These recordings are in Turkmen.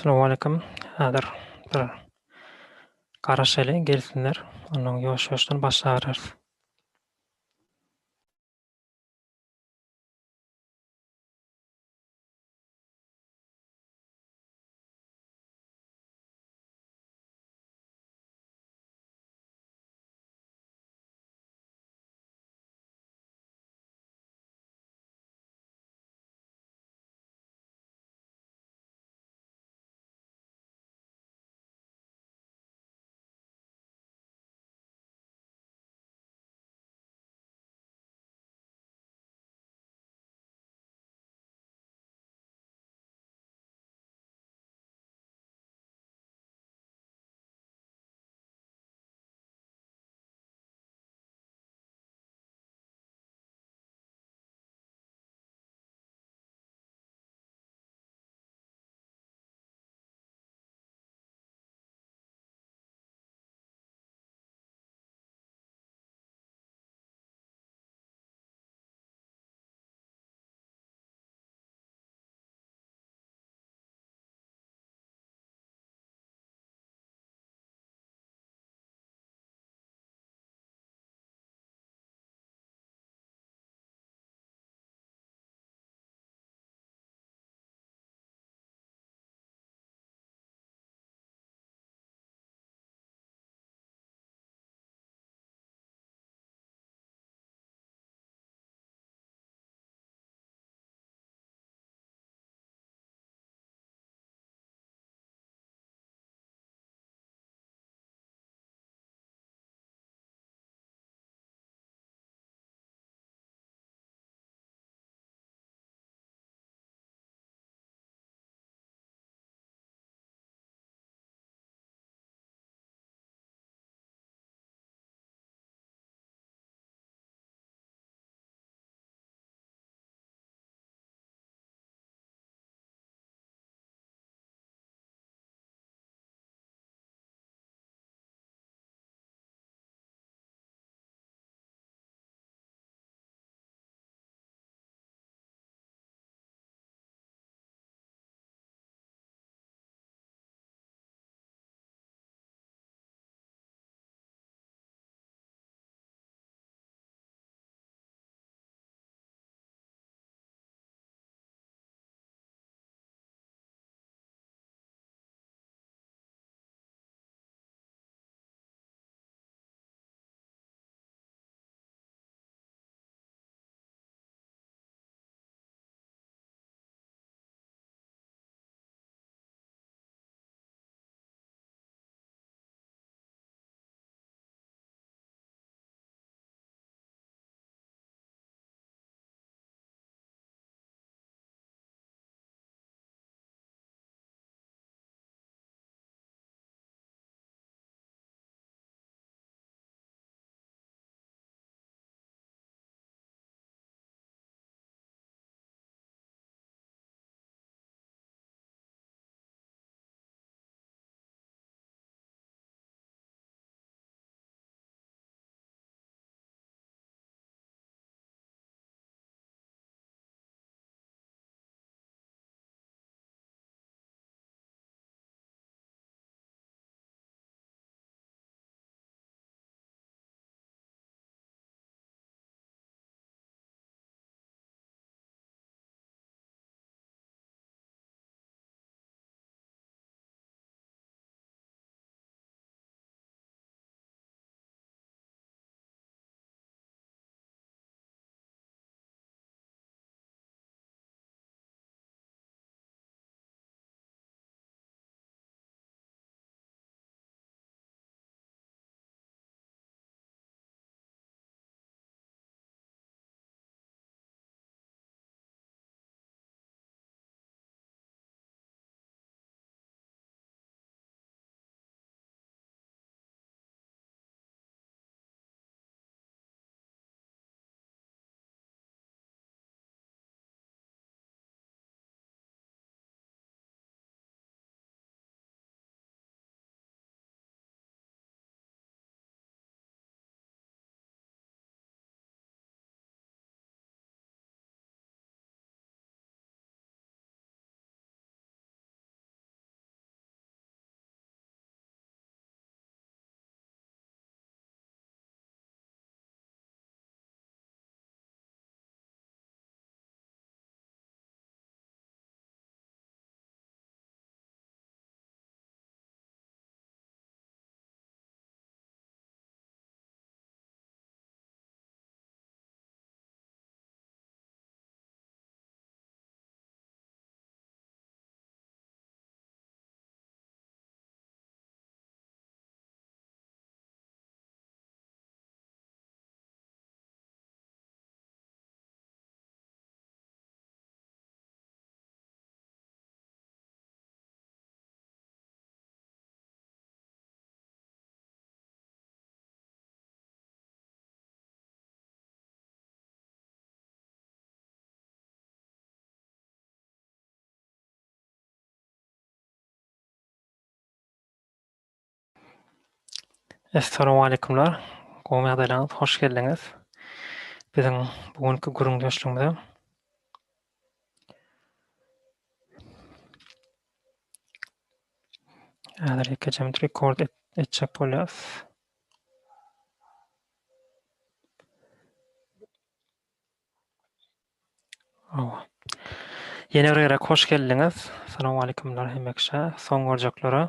Assalamu alaikum. Häzir bir garaşaly gelsinler. Onuň ýoş-ýoşdan başlaýarys. Assalamu alaikumlar. Goýmaýardaýlaryňyz, hoş geldiňiz. Biziň bugünkü gürüňdeşligimize häzir ýekejem rekord etjek bolýas. Owa. Ýene bir gerek hoş geldiňiz. Assalamu alaikumlar hemekşe. Soň görjekleri.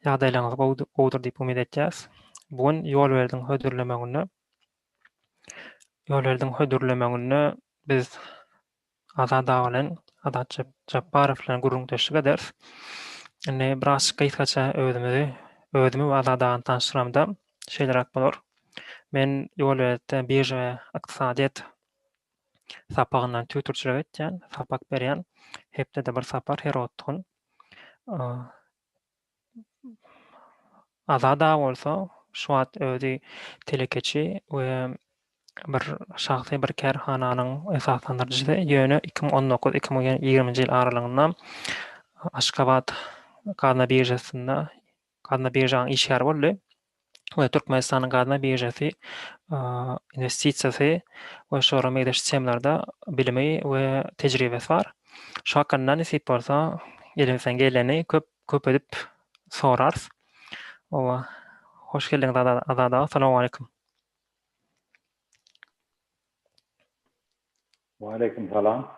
Ýagdaýlaryňyz gowdur diýip umyt etýäs. Bugün ýol berdiň hödürleme günü. Ýol berdiň hödürleme günü biz Azad ağa bilen Azat Jabbarow bilen gürüňdeşlik ederiz. Ine biraz gysaça özümi we Azad agany tanıştyramda şeýler ak bolar. Men ýol berdi birja we ykdysadyýet sapagyndan tüýtürçilik etýän, sapak berýän, hepde de bir sapar her otdun. Azad ağa bolsa şu wagt özü telekeçi we bir şahsy bir kerhananyň esaslandyrjysy ýöne 2019-2020 ýyl aralygynda Aşgabat Gazna birjasynda Gazna birjasynyň işgäri boldy we Türkmenistanyň Gazna birjasy investisiýasy we şolara meýdeş semlarda bilimi we tejribesi bar. Şu hakkynda nesip bolsa elimizden geleni köp edip sorarys. Owa, hoş geldiňiz Azad ağa. Assalamu alaikum. Waalaikum salam.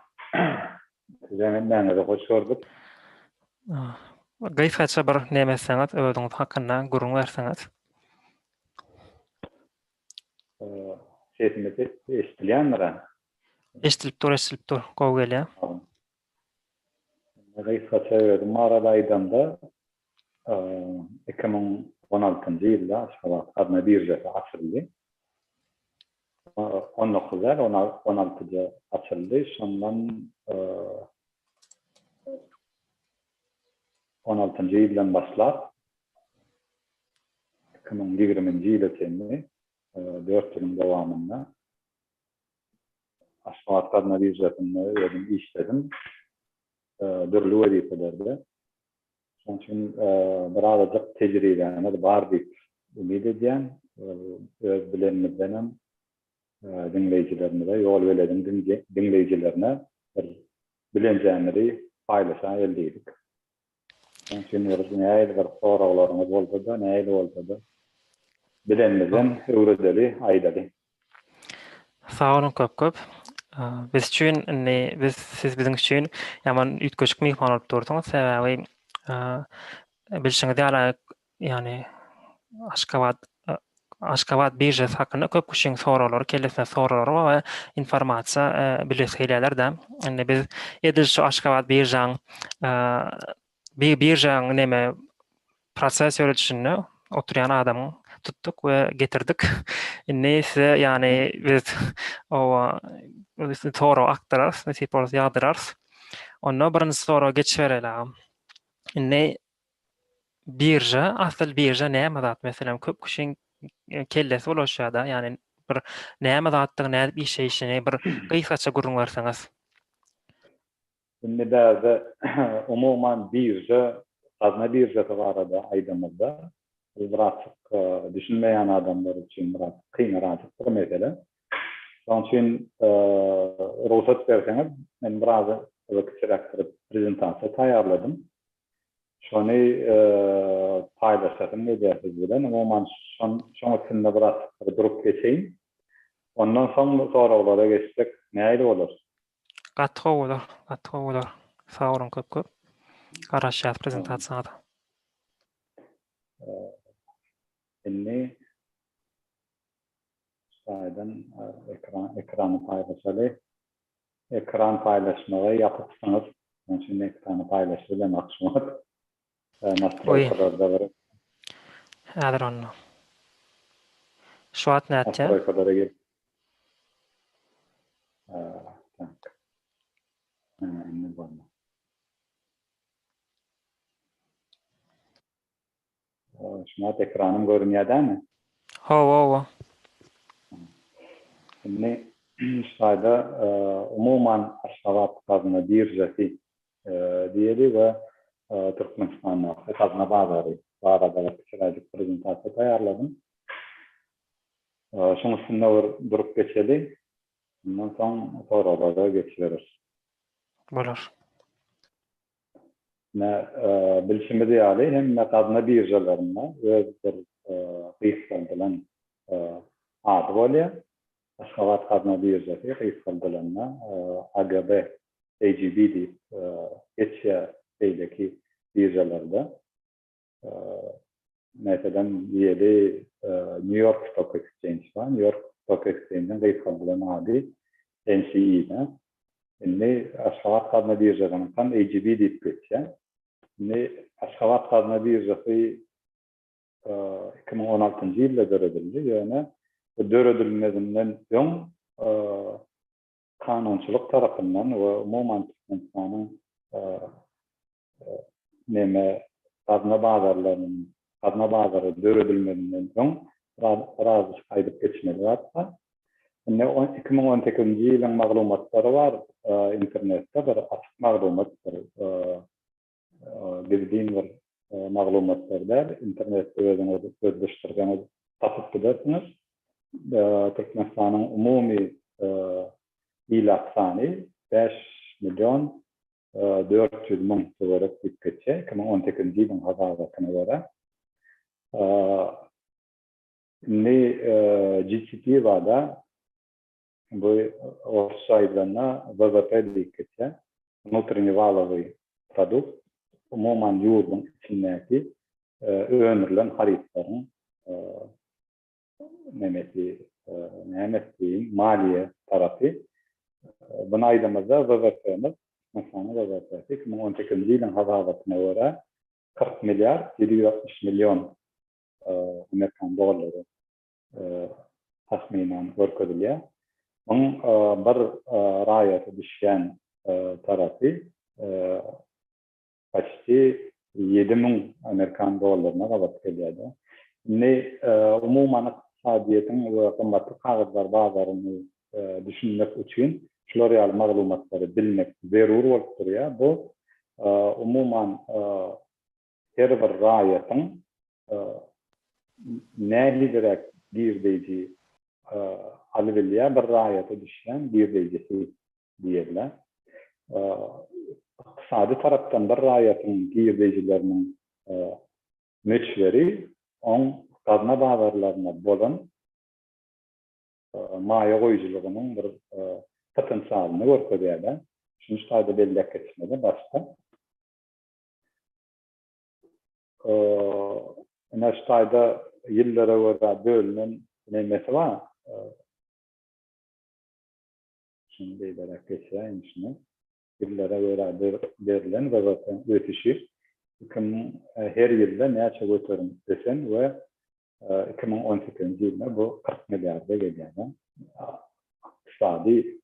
Size hoş gördük. Gysaça bir näme etseňiz, özüňiz hakynda gurrun berseňiz. Sesimizi eşdilýändir. Eşdilip dur, gowy gelýär. Gysaça özüm arada aýdanda 2016-njy ýylda Aşgabat Gazna birjasy açyldy. 16-njy açyldy. Şondan 16-njy ýyldan başlap 2020-nji ýyla çenli 4 ýylyň dowamında Aşgabat Gazna birjasynda özüm işledim. Dürli wezifelerde. Şoň üçin birazajyk tejribeňiz bar diýip umyt edýän. Öz bilenimizden dinleyijilerimize, ýol berdiň dinleyijilerine bir bilenjäňleri paýlaşa eldeýdik. Şoň üçin näýe bir soraglaryňyz bolsa-da, näýe bolsa-da bilenimizden öwredeli aýdady. Sağ olun köp. Biz biziň üçin ýaman üýtgeçik mehman bolup durdyňyz. Sebäbi bilşiňiz ýaly, ýani Aşgabat birjasy hakynda köp kişiň soraglary, kelesine soraglary we informasiýa bilýärler-de. Indi biz edil şu Aşgabat birjaň näme proses ýöretişini oturýan adamy tuttuk we getirdik. Indi size ýani biz owa soraw aktararys, nesip bolsa ýagdyrarys. Onda birinji soraw geçip berelim. Indi asl birja näme zat? Meselem köp kişiň kellesi bolaşýar-da, ýani bir näme zatdyg, näme işeýişini bir gysaça gurrun berseňiz. Şimdi bäze umuman birja, Gazna birjasy barada aýdymyzda biraz düşünmeýän adamlar üçin biraz kynaraýak bir mesele. Şoň üçin ruhsat berseňiz, men biraz wektirak prezentasiýa taýýarladym. Şonu paýlaşatym edýärsiz bilen, umuman şoň üçin biraz durup geçeýin. Ondan soň soraglara geçsek näýe bolar? Gatry bolar. Sağ olun köp. Garaşýar prezentasiýada. Şimdi saydan ekranı paylaşaly. Ekran paylaşmagy ýapypsyňyz. Şoň üçin ekranı paylaşylan akşamat. Nastroylarda bir. Häzir onu. Şu wagt näçe? Nastroylarda gel. Tak. Indi bolma. Şuna ekranım görünýärmi? Howa. Şimdi şayda umuman Aşgabat Gazna birjasy diýeli we Türkmenistanyň Gazna bazary barada kısaca prezentasiya tayarladım. Şoň üstünde durup geçeli. Ondan soň soralara geçeriz. Bolar. Bilişimde ýaly hem kadna birjalarına öz bir gysgaldylan ady bolýar. Aşgabat kadna birjasy gysgaldylanna AGB diýip geçýär beýleki birjalarda. Mesela diğeri New York Stock Exchange var. New York Stock Exchange'den gysgaldylan ady NCE. Şimdi Aşgabat kadna birjasynyň AGB diýip geçýär. Şimdi Aşgabat kadna birjasy 2016-njy ýylda döredildi. Ýöne bu döredilmesinden soň kanunçylyk tarapyndan we umuman Türkmenistanyň kadna bazary döredilmesinden soň biraz aýdyp geçmeli bar. Şimdi 2018-nji ýylyň maglumatlary var. İnternetde bir açyk maglumat bildiğin bir maglumatlar internette özleştirdiğiniz tapıp gidersiniz. Türkmenistan'ın umumi ilak sani 5.400.000 olarak dikkatçe 2018 yılın hazaratına göre. GDP vada bu ortaylarına ВВП dikkatçe внутренний валовый продукт umuman yurdun içindeki öňürlen haritlaryň maliye tarapy. Buna aýdymyzda WWP'miz, mesela WWP 2018-nji ýylyň hazabatyna görä 40 milyar 760 milyon Amerikan dollary tahminen görkezilýär. Bunun bir raýaty düşen tarapy почти 7.000 Amerikan dolarına gabat gelýärdi. Umuman iqtisadiýetin we gymmatly kagazlar bazaryny düşünmek üçin şular ýaly maglumatlary bilmek zerur bolup durýar. Bu umuman her bir raýatyň nälidirek girdiği albilýär bir raýaty düşen girdiği diýerler. İqtisadi tarapdan bir raýatyň girdijileriniň meçleri on kadna bazarlaryna bolan maýa goýjylygynyň bir potensialyny görkezýär. Şunu şaýda belläp geçmeli başda. Ene şaýda ýyllara görä bölünen nemesi var. Şunu belläp geçýär şunu. Yıllara göre verilen ve zaten ötüşü her yılda näçe götürüm desen ve 2018 yılında bu 40 milyarda gelýär. İqtisadi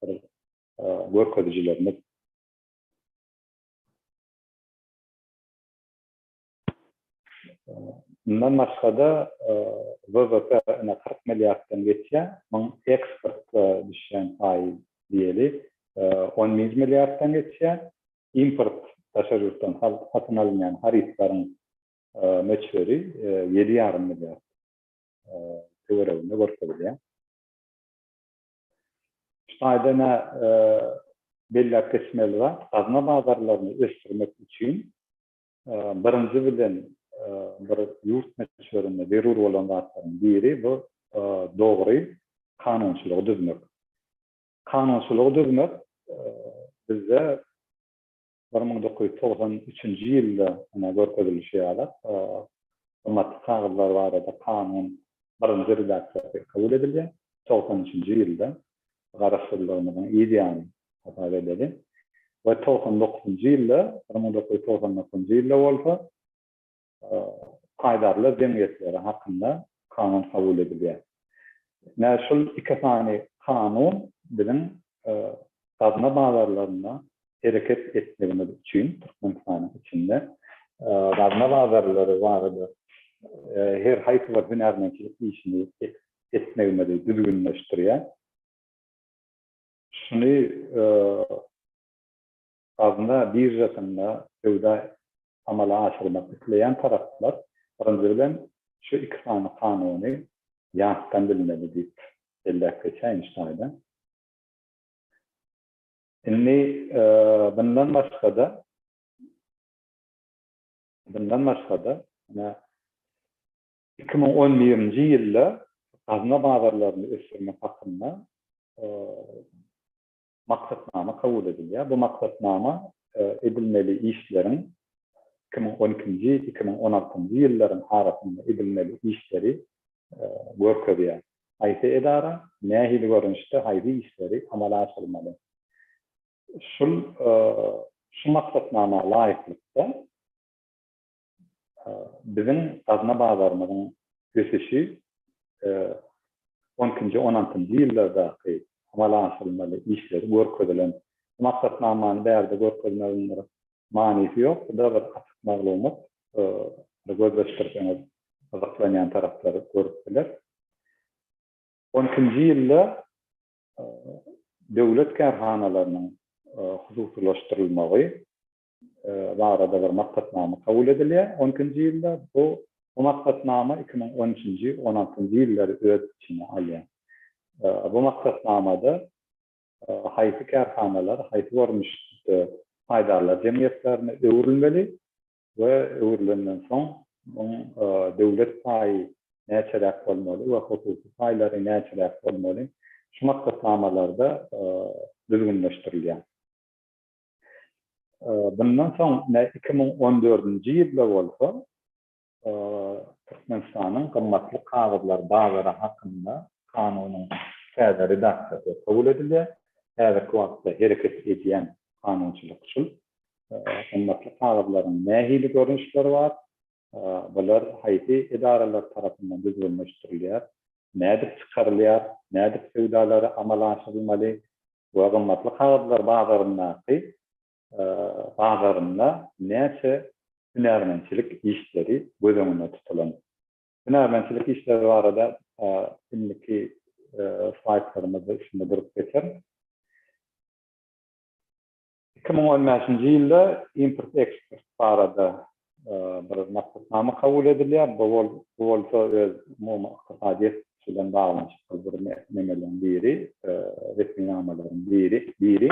görkezjilerimiz. Bundan başga da WWP 40 milyardan geçýär. Bunun eksport düşen payı diýeli 10 milyardan geçýär. Import taşerutan satyn alınýan haritlaryň meçleri 7,5 milyar töwereginde görkezilýär. Şaýda belläp geçmeli var. Kadna bazarlaryny ösdürmek üçin birinji bilen bir ýurt meçlerinde zerur bolan zatlaryň biri bu dogry kanunçylygy düzmek. Kanunçylygy düzmek bizde 1993-nji ýylda görkezilýär. Ummatly kagazlar barada kanun birinji redaksiýasy kabul edildi. 93-nji ýylda garaşdyrylmagyň ideýany hatap edildi. Ve 99-njy ýylda 1999-njy ýylda bolsa paýdarly jemgyýetleri hakynda kanun kabul edildi. Şol iki tane kanun bilen kadna bazarlaryna hareket etmegimiz üçin Türkmenistanyň içinde kadna bazarlary barada her haýsy bir hünärmençilik işini etmegimizi düzgünleşdirýär. Şunu kadna birjasynda sowda amala aşyrmak isleýän taraplar Birinci bilen şu iki tane kanunu ýatdan bilinmeli diýip ellek geçen Einstein'da. Inni bundan başga da 2011-nji ýylda gazna bazarlaryny ösürmek hakynda maksatnama kabul edilýär. Bu maksatnama edilmeli işlerin 2012-nji 2016-njy ýyllaryň arasynda edilmeli işleri görkezýär. Aýsy edara nähili görünüşde haýry işleri amala aşyrmaly. Şu maksatnama laýyklykda bizim gazna bazarymyzyň ösüşi 12-nji 16-njy ýyllardaky amala aşyrmaly işleri görkezilen maksatnamany bärde görkezmeliler manysy ýok. Bu da bir açyk maglumat. Gözleşdirýän azaplanýan taraplary görüpdiler. 12-njy ýylda döwlet karhanalarynyň hususlaşdyrylmagy barada bir maksatnama kabul edilýär. 12-njy ýylda bu maksatnama 2013-njy 16-njy ýyllary öz içine alýar. Bu maksatnamada haýsy karhanalar, haýsy görnüşde haýdarlar jemgyýetlerine öwrülmeli we öwrülenden soň döwlet paýy näçerek bolmaly we hususy paýlary näçerek bolmaly. Şu maksatnamalarda düzgünleşdirilýär. Bundan soň 2014-nji ýylda bolsa Türkmenistanyň gymmatly kagazlar bazary hakynda kanunyň täze redaksiýasy kabul edildi. Häzirki wagtda hereket edýän kanunçylyk üçin gymmatly kagazlaryň nähili görnüşleri bar. Bular haýsy edaralar tarapyndan düzgünleşdirilýär, näde çykarylýar, näde söwdalary amala aşyrylmaly we gymmatly kagazlar bazarynda näçe hünärmençilik işleri göz öňünde tutulan. Hünärmençilik işleri barada indiki slaýdlarymyzda şunu durup geçer. 2015-nji ýylda import-eksport barada bir maksatnama kabul edilýär. Bu bolsa öz iqtisadiýet bilen baglanşyk bir memelerin biri, resminamalaryň biri.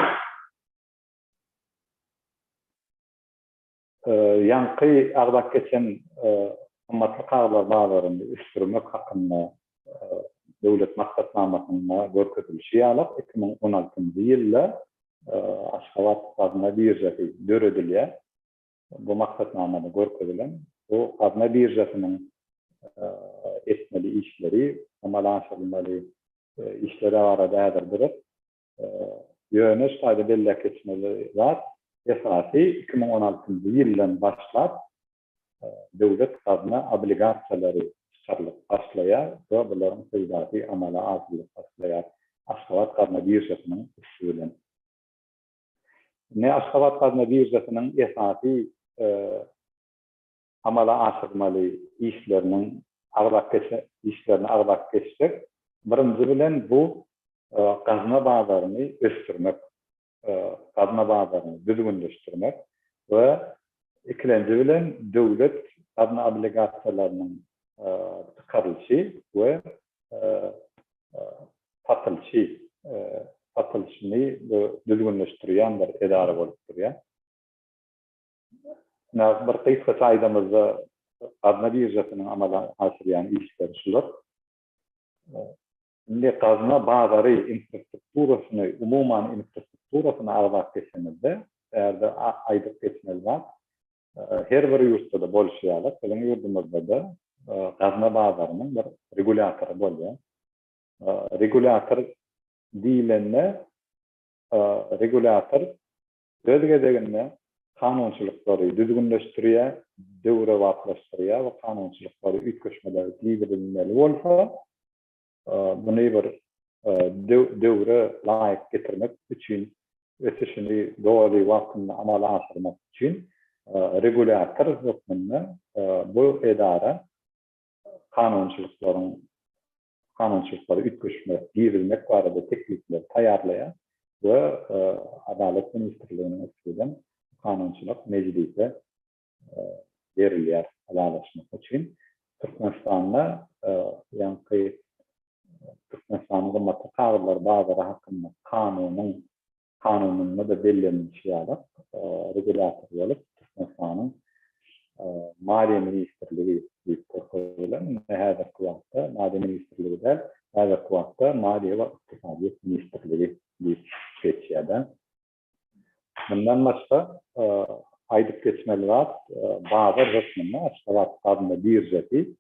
Ýanky agdak geçen gymmatly kagazlar bazaryny üstürmek hakynda döwlet maksatnamasyna görkezilýär ýalyp 2016-njy ýylda Aşgabat gazna birjasy döredilýär. Bu maksatnamada görkezilen bu gazna birjasynyň etmeli işleri, amala aşyrylmaly işleri arada häzirdir. Ýöne şaýda bellek geçmeli zat esasy 2016-njy ýyldan başlap döwlet gazna obligasiýalary çykarylyp başlaýar we bularyň söýdäsi amala aşyrylyp başlaýar. Aşgabat gazna birjasynyň üstünden. Aşgabat gazna birjasynyň esasy amala aşyrmaly işleriniň agdak geçsek, birinji bilen bu gazna bazaryny ösürmek, gazna bazaryny düzgünleşdirmek we ikinji bilen döwlet gazna obligasiýalarynyň çykarylşy we satylşyny düzgünleşdirýän bir edara bolup durýar. Bir kysga saýdamyzda gazna birjasynyň amala aşyrýan işler şular. Gazna bazary infrastrukturasyny, umuman infrastrukturasyny agdak geçeninde, eğerde aýdyp geçmeli bar. Her bir ýurtda da bolşýar. Bizim ýurdumyzda da gazna bazarynyň bir regulatory bolýar. Regulator diýilende regulator döwlegedeginde kanunçylyklary düzgünleşdirýär, döwre wagtlaşdyrýar we kanunçylyklary üýtgeşmeleri diýilmeli bolsa, buny bir döwre laýyk getirmek üçin, ösüşini dogry wagtynda amala aşyrmak üçin regulator hökmünde bu edara kanunçylyklary üýtgeşme diýilmek barada teklipler taýýarlaýar we Adalet Ministrliginiň üstünden kanunçylyk meclise berilýär. kolaylaşmak için Türkmenistan'da yankı Türkmenistan'da matematikler bazıları hakkında kanununda da belirlenmiş yerler regülatör olup Türkmenistan'ın Maliye Ministerliği deyip korkuyorlar. Her kuvvette Maliye Ministerliği de her kuvvette Maliye ve İktisadiyet Ministerliği deyip geçiyor. Bundan başka aydık geçmeliler bazı resminde aşağıvat adında bir jeti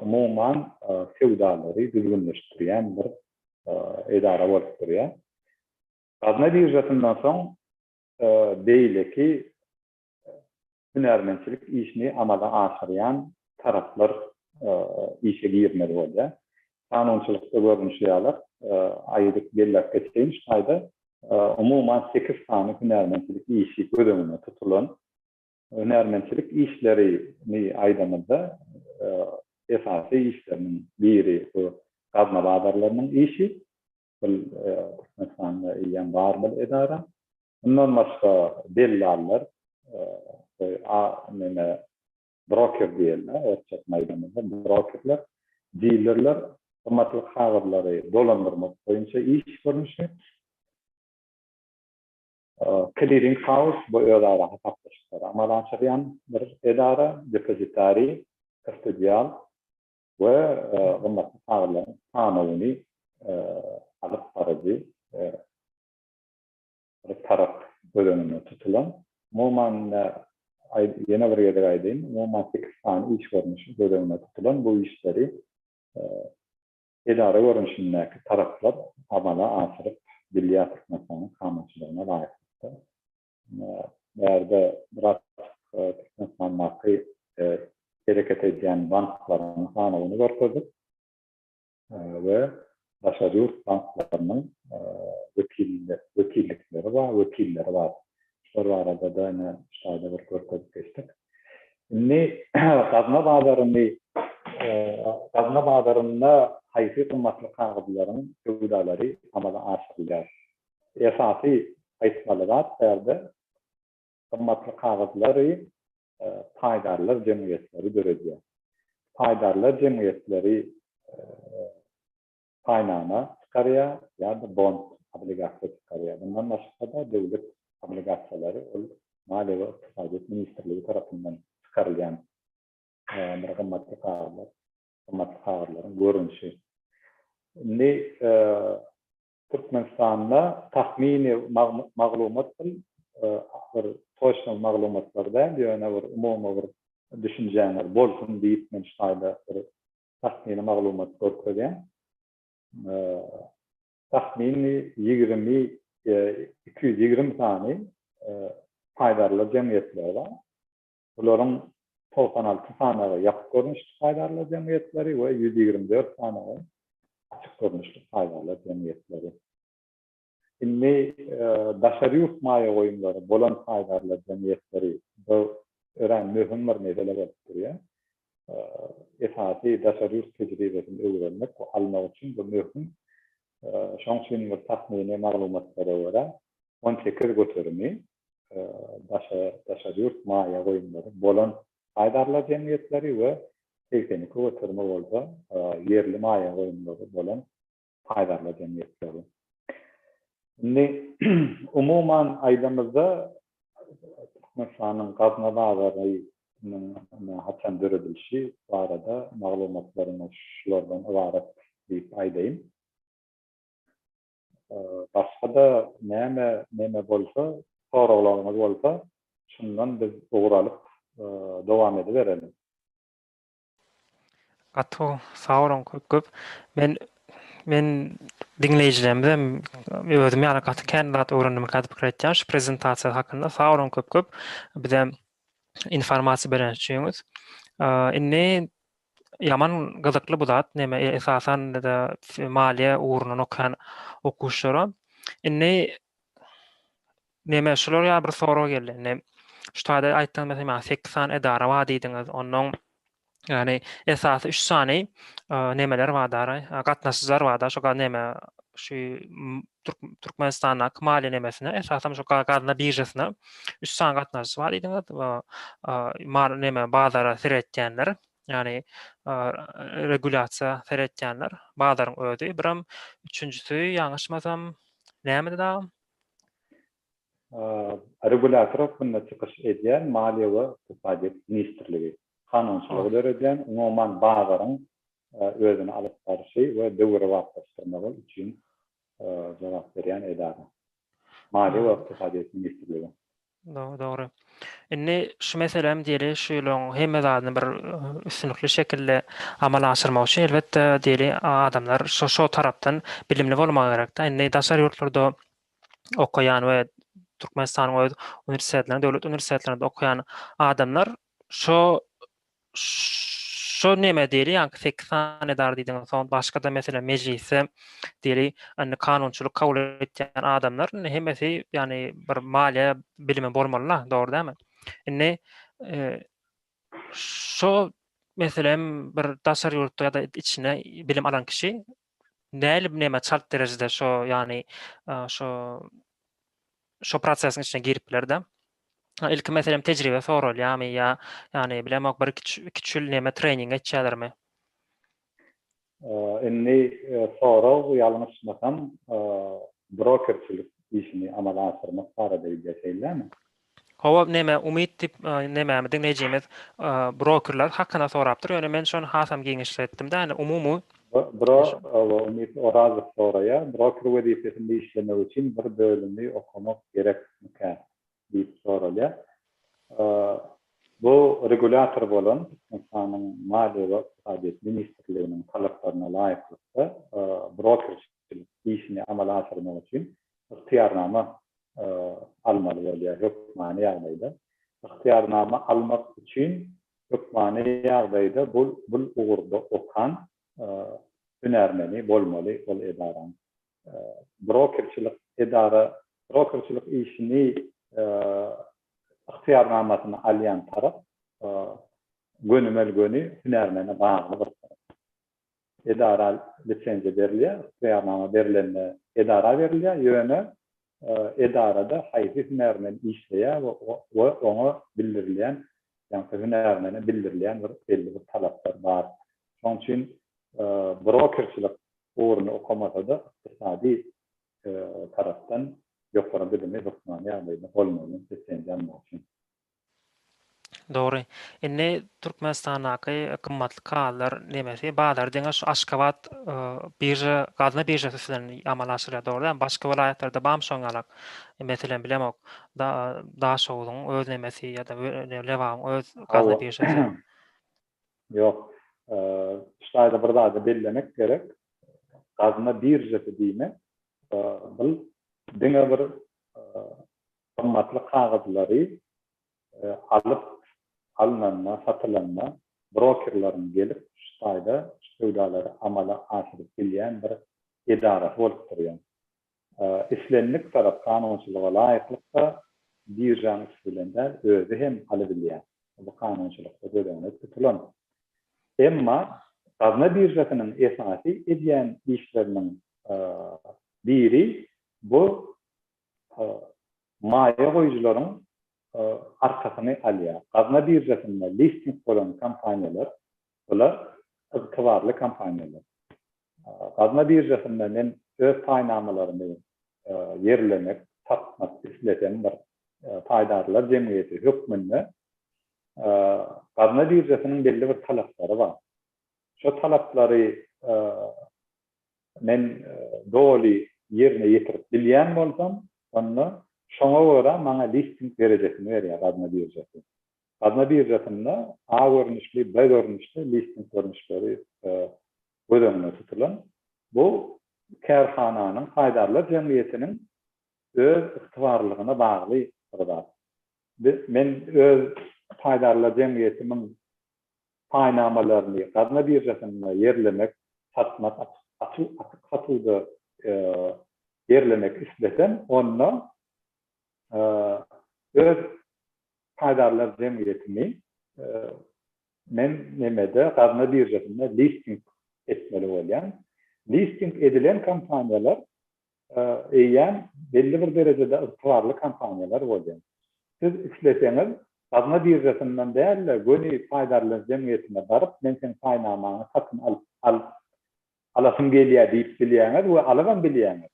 umuman feudaları düzgünleştiren bir idare olup duruyor. Adına bir jetinden son değil ki hünermençilik işini amala aşırayan taraflar işe girmeli oluyor. Kanunçılıkta görünüşüyorlar. Aydık belirlek geçeyim. Ayda umuman 8 tane hünermençilik işi bölümüne tutulan hünermençilik işlerini aydamada esası işlerinin biri bu kazma badarlarının işi. Mesela yani barbel edara. Bundan başka dellallar broker diyorlar. Ölçek meydanında brokerler, dealerler, otomatik hağırları dolandırmak boyunca iş görmüşler. Clearing house bu idara hesaplaşıklar. Amalançayan bir idara, depozitari, kustodiyal ve otomatik hağırların kanuni alıp aracı taraf bölümüne tutulan. Muman yeni bir yere aydın. Muman 8 tane iş görmüşü bölümüne tutulan bu işleri idare görünüşündeki taraflar amala asırıp Billiya Türkmenistan'ın kanunçılığına layıklıkta. Nerede biraz Türkmenistan hakkı hareket eden bankların kanunu görüldü ve Başarı yurt banklarının vekillikleri var, vekilleri var. Şu arada da yine şahide bir görüntü geçtik. Şimdi Kazma Bağdarı'nda hayfi kımmatlı kağıtların köydaları amala aşırılar. Esası aytmalılar yerde kımmatlı kağıtları paydarlar cemiyetleri görüyor. Paydarlar cemiyetleri kaynağına çıkarıyor ya da bond obligasyon çıkarıyor. Bundan başka da devlet obligasyonları Maliye ve İktisadiyet Ministerliği tarafından çıkarılan kımmatlı kağıtların görünüşü. Şimdi Türkmenistan'da tahmini maglumatın bir toşnal maglumatlarda yani bir umuma bir düşünceler bolsun deyip men şayda bir tahmini maglumat görülen tahmini 220 tane paydarlı cemiyetler var. Bunların 96 tane yapık görünüşlü paydarlı cemiyetleri ve 124 tane açık görünüşlü paydarlı cemiyetleri. Şimdi daşarı yurtmaya oyunları, bolan paydarlı cemiyetleri bu öğren mühim bir mesele yaptırıyor. Esası daşarı yurt tecrübesini öğrenmek, almak için bu mühim. Şoňçun bir tahmini maglumatlara göre 18 götürmi daşarı yurtmaya oyunları, bolan paydarlı cemiyetleri ve 82 götürme oldu yerli maya oyunları bolan paydarlı cemiyetleri. Şimdi umuman aydamızda Türkmenistan'ın Kazma Bağdarı'nın haçan dörüdülüşü bu arada maglumatlarını şulardan ibaret deyip aydayım. Başka da neme bolsa, sorularımız bolsa şundan biz uğralıp devam ediverelim. Ato sağ olun köp. Men dinleyijilerimizem özüm ýa-da gaty kandidat öwrenime gaty pikir etýän şu prezentasiýa hakynda sağ olun köp. Bizem informasiýa beren üçiniz. Inni yaman gyzykly bu zat, näme esasan da maliýe ugrundan okuyan okuşlara. Inni näme şular ýa bir soraw geldi. Şu taýda aýtdan mesela 8 tane edara var diýdiňiz. Onuň yani esasy 3 sany nemeler var dara, gatnaşyjlar var da, şoga neme şu Türkmenistan'a maliye nemesine esasen şu gadna birjasına 3 san gatnaşyjy bar diýdiňiz. Mar neme bazara seretýänler, yani regulasiýa seretýänler bazaryň özi. Biram üçüncüsü ýaňyşmasam näme dagym? Regulator hakkında çıkış ediyen Maliye ve İktisadiyyat Ministrligi kanunçylygy döredýän umuman bazarın özüni alyp barşy we döwre wagtlaşdyrmagy üçin jogap berýän edara. Maliye we İktisadiyyat Ministrligi. Dogry. Indi şu meselem diýeli şuýlaň hemme zadyny bir üstünlikli şekilde amala aşyrmak üçin elbetde diýeli adamlar şo tarapdan bilimli bolmagy gerek. Indi daşary ýurtlarda okuyan we Türkmenistanyň öz universitetlerinde, döwlet universitetlerinde okuyan adamlar şo neme diýeli, ýa-ni seksan edar diýdiňiz, son başga da mesela meclise diýeli, kanunçylyk kabul etýän adamlar hemmesi ýani bir maliýe bilimi bolmalylar, dogry däme? Indi şo meselem bir daşary ýurtda ýa-da içine bilim alan kişi näle neme çalt derejede şo ýani şo prosesiň içine giripler-de. İlk meselem tejribe soralýarmy ýa-ni bilemok bir kiçil neme trening etýärlermi? Indi soraw ýalňyşmasam brokerçilik işini amala aşyrmak barada diýilýärmi? Hawa neme umyt tip neme diňejimiz brokerler hakkynda sorapdyr. Ýöne men şonu hasam giňişletdim-de, ýani umumy umyt orazy soraýar. Broker wezifesinde işlemek üçin bir bölümni okumak gerekmi diýip soralýar. Bu regulator bolan insanyň Maliýe we İktisadiýat Ministrliginiň talaplaryna laýyklykda brokerçilik işini amala aşyrmak üçin ihtiýarnama almaly bolýar hökmany ýagdaýda. İhtiyarnama almak üçin hökmany ýagdaýda bu ugurda okan hünermeni bolmaly ol edaran. Brokerçilik işini ihtiyarnamasyny alýan tarap gönümel hünermeni bagly bir edara lisensiýa berilýär, ihtiyarnama berilende edara berilýär, ýöne edarada haýsy hünermen işleýär we oňa bildirilýän, ýa-ni hünermeni bildirilýän belli bir talaplar bar. Şoň üçin brokerçilik uğruna okamasa da iqtisadi taraftan ýokary bilimi hökmany ýagdaýda bolmaly seçenýän bolsun. Dogry. Indi Türkmenistanyňky kymmatly kagalar nemesi bazar diňe şu Aşgabat birja, gazna birjasy bilen amala aşyrýar, dogry. Başga vilayatlarda bam şoňalak. Meselen bilemok, Daşowyň öz nemesi ýa-da Lewaň öz gazna birjasy. Ýok. Şaýda bir zada bellemek gerek. Gazna birjasy diýmek bu diňe bir kymmatly kagazlary alınanma, satılanma, brokerlerin gelip şaýda şöýdalary amala aşyryp bilýän bir edara bolup durýar. İslenlik tarap kanunçylyga laýyklykda birjanyň üstünde özü hem aly bilýär. Bu kanunçylykda görenip tutulan. Emma gazna birjasynyň esasy edýän işleriniň biri bu maýa goýjularyň arkasyny alýar. Gazna birjasynda listing bolan kompaniýalar, bular ygtybarly kompaniýalar. Gazna birjasynda men öz taýnamalaryny ýerlemek, satmak isleten bir taýdarlar jemgyýeti hökmünde gazna birjasynyň belli bir talaplary bar. Şo talaplary men doly ýerine ýetirip bilýän bolsam, onda şoňa görä maňa listing berejesini berýär gazna birjasy. Gazna birjasynda A görnüşli, B görnüşli listing görnüşleri görenme tutulan. Bu kärhananyň haýdarlar jemgyýetiniň öz ygtybarlygyna bagly bir zat. Men öz haýdarlar jemgyýetimiň taýnamalaryny gazna birjasynda ýerlemek, satmak, atyp ýerlemek islesem, onda öz haýdarlar jemgyýetini men nemede gazna birjasynda listing etmeli bolýan. Listing edilen kompaniýalar eýýän belli bir derejede ygtybarly kampanýalar bolýar. Siz isleseňiz, gazma birjesinden däl-de göni paýdarly jemgyýetine baryp, men sen paýnamany satyn alasym gelýär diýip bilýäňiz we alagam bilýäňiz.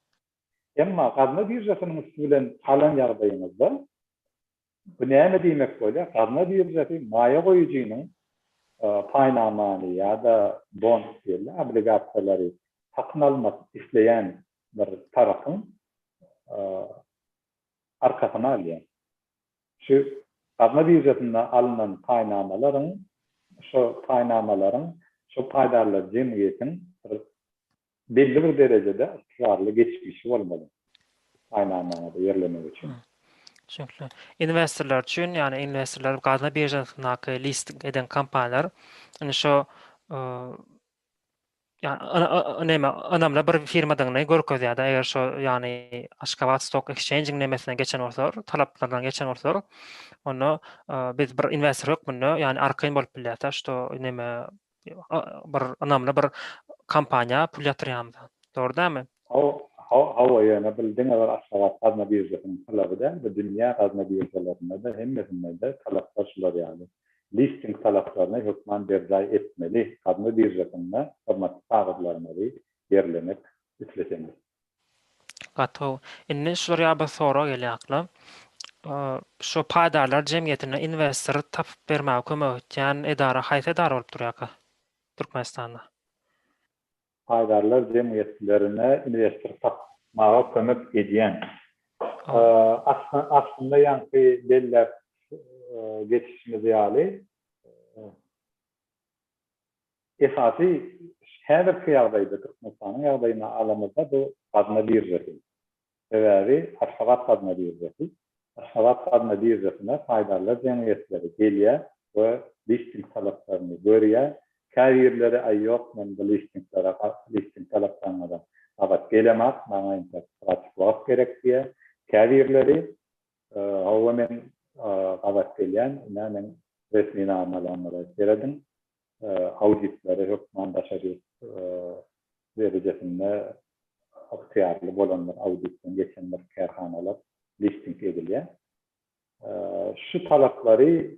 Emma gazma birjesiniň üstü bilen alan ýagdaýyňyzda bu näme diýmek bolýar? Gazma birjesi maýa goýujynyň paýnamany ýa-da bon diýilýär, obligasiýalary satyn almak isleýän bir tarapyň arkasyna alýar. Şu gazma birjesinden alınan paýnamalaryň, şu paýdarly jemgyýetiň belli bir derejede ýarly geçmişi bolmaly. Paýnamada ýerlemek üçin. Şeýle. Investorlar üçin, ýani investorlar gazma birjasyndaky listing eden kampaniýalar, ýani şo önemli bir firmadan görkezýär-de, eger şo ýani Aşgabat Stock Exchange nemesine geçen bolsa, talaplardan geçen bolsa, onu biz bir investor hökmünde, ýani arkaýyn bolup bilýär, şo neme bir önemli bir kampaniýa pul ýatyrýarmy? Dogry dämi? Hawa ýa-ni bildiň wer Aşgabat gazma birjasiniň talaby da, bu dünýä gazma birjalarynda da hemmesinde de talaplar şular ýaly. Listing talaplaryna hökman berjay etmeli. Gazma birjasynda hormatly kagazlaryny ýerlemek isleseňiz. Gatow. Indi şuraya bir soru gelýär. Şo paýdarlar jemgyýetine investor tapyp bermäge kömek etýän edara haýsy edara bolup durýar Türkmenistanda? Paýdarlar jemgyýetlerine investor tapmaga kömek edýän. Aslında ýanky belläp geçişimiz ýaly esasy her bir ýagdaýda Türkmenistanyň ýagdaýyna alamyzda bu gazma birjesi. Sebäbi Aşgabat gazma birjesi. Aşgabat gazma birjesine paýdarlar jemgyýetleri gelýär we listing talaplaryny görýär. Käýirleri aýýok, men bu listing talaplarına agat gelemek, bana pratik wagt gerek diýär. Käýirleri hawa men agat gelýän, men resmi namalarynı beredim. Auditlary hökman başary derejesinde aktiyarly bolanlar auditden geçenler kärhanalar listing edilýär. Şu talaplary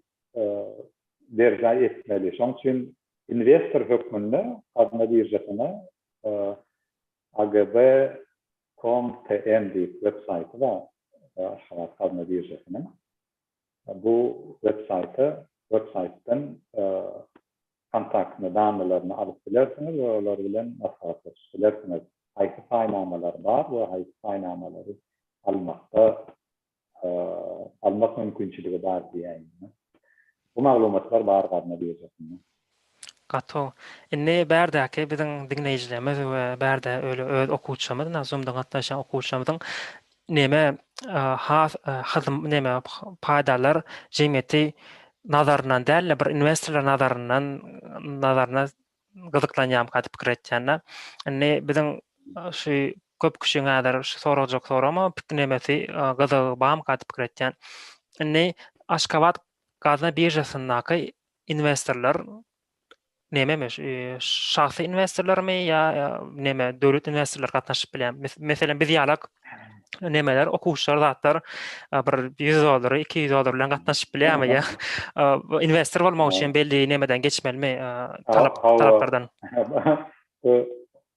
berjay etmeli. Şoň üçin investor hökmünde gazma birjesine agb.com.tm diýip websaýty var. Aşgabat gazma birjesiniň. Bu websaýtdan kontaktny danlaryny alyp bilersiňiz we olar bilen maslahatlaşyp bilersiňiz. Haýsy paýnamalar bar we haýsy paýnamalary almak mümkinçiligi bar diýýär. Bu maglumatlar bar gazma birjesinde. Gatow. Indi bärdäki biziň dinleýijilerimiz we bärde öyle öz okuwçymyz, Zoom'dan gatnaşan okuwçymyzyň neme neme paýdarlar jemgyýeti nazarынан däl, bir investorlar nazarına gyzyklanýan gatyp pikir etýänler. Indi biziň şu köp kişi näder şu sorajak sorama nemesi gyzygy bam gatyp pikir etýän. Indi Aşgabat gazma birjasyndaky investorlar nememiş, şahsy investorlarmy ýa neme döwlet investorlar gatnaşyp bilýär. Meselem biz ýalak nemeler okuwçylar zatlar bir $100, $200 bilen gatnaşyp bilýärmi ýa investor bolmak üçin belli nemeden geçmelimi talaplardan.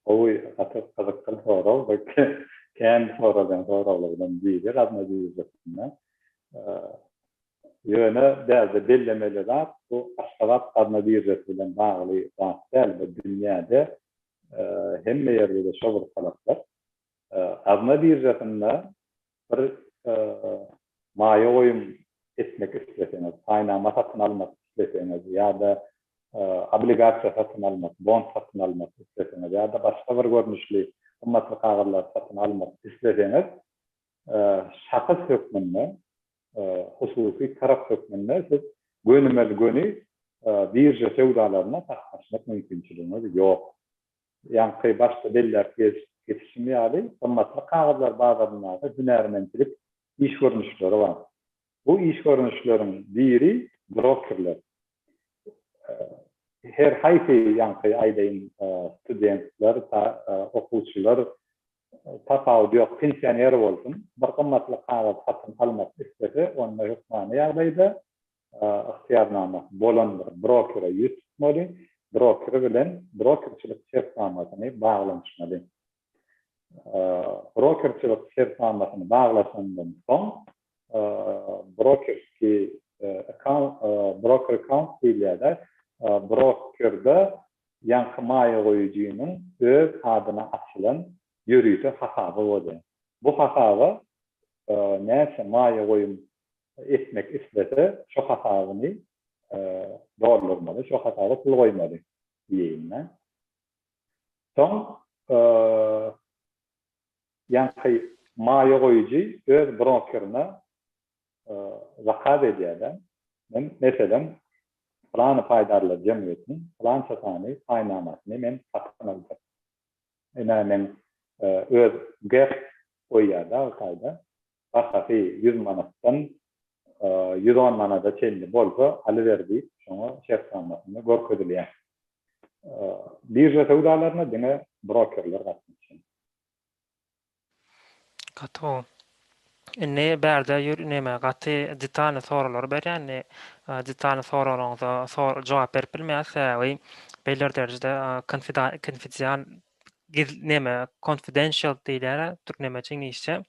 Owy atykdan soraw, kendi soralardan biri gazma birjasynda. Ýöne däze bellemeler bu Aşgabat gazma birjesi bilen bagly zat bu dünýäde hemme ýerde şo bir talaplar. Gazma birjesinde bir maýa goýum etmek isleseňiz, paýnama satyn almak isleseňiz ýa-da obligasiýa satyn almak, bon satyn almak isleseňiz ýa-da başga bir görnüşli kymmatly kagazlar satyn almak isleseňiz, şahs hökmünde, hususy tarap hökmünde siz göni birje sewdalaryna takmaşmak mümkinçiligiňiz ýok. Ýani başga deller geçişimi ýaly kymmatly kagazlar bazarynda hünermençilik iş görnüşleri var. Bu iş görnüşleriň biri brokerler. Her haýsy ýanky aýdaýyn studentler, okuwçylar tafawut ýok, pensioner bolsun, bir gymmatly kagaz satyn almak istese, onda hukmany ýagdaýda ihtiýarnama bolan bir brokera ýetmeli, broker bilen brokerçilik şertnamasyny baglanşmaly. Brokerçilik şertnamasyny baglasandan soň broker account diýilýär. Brokerda ýanky maýa goýucuynyň öz adyna açylan ýörüýse hasaby bolýar. Bu hasaby näçe maýa goýum etmek istese, şo hasabyny doğrulmaly, şo hasaby pul goýmaly diýilme. Soň ýanky maýa goýucy öz brokerine zakaz edýär. Men meselem plan paýdarlar jemgyýetiniň plan satany paýnamasyny men satyn alýar. Men öz gep goýýarda, otaýda basapy 100 manatdan 110 manada çelli bolsa alyberdi, şoňa şertnamasyny görkezilýär. Birja sowdalaryna diňe brokerler gatnaşýar. Gato. Ne bärde näme gaty detany soralar berýän, detany soralaryňyza jogap berip bilmäse we beler derejede konfidensial confidential diýilýär, türkmençe ingilisçe.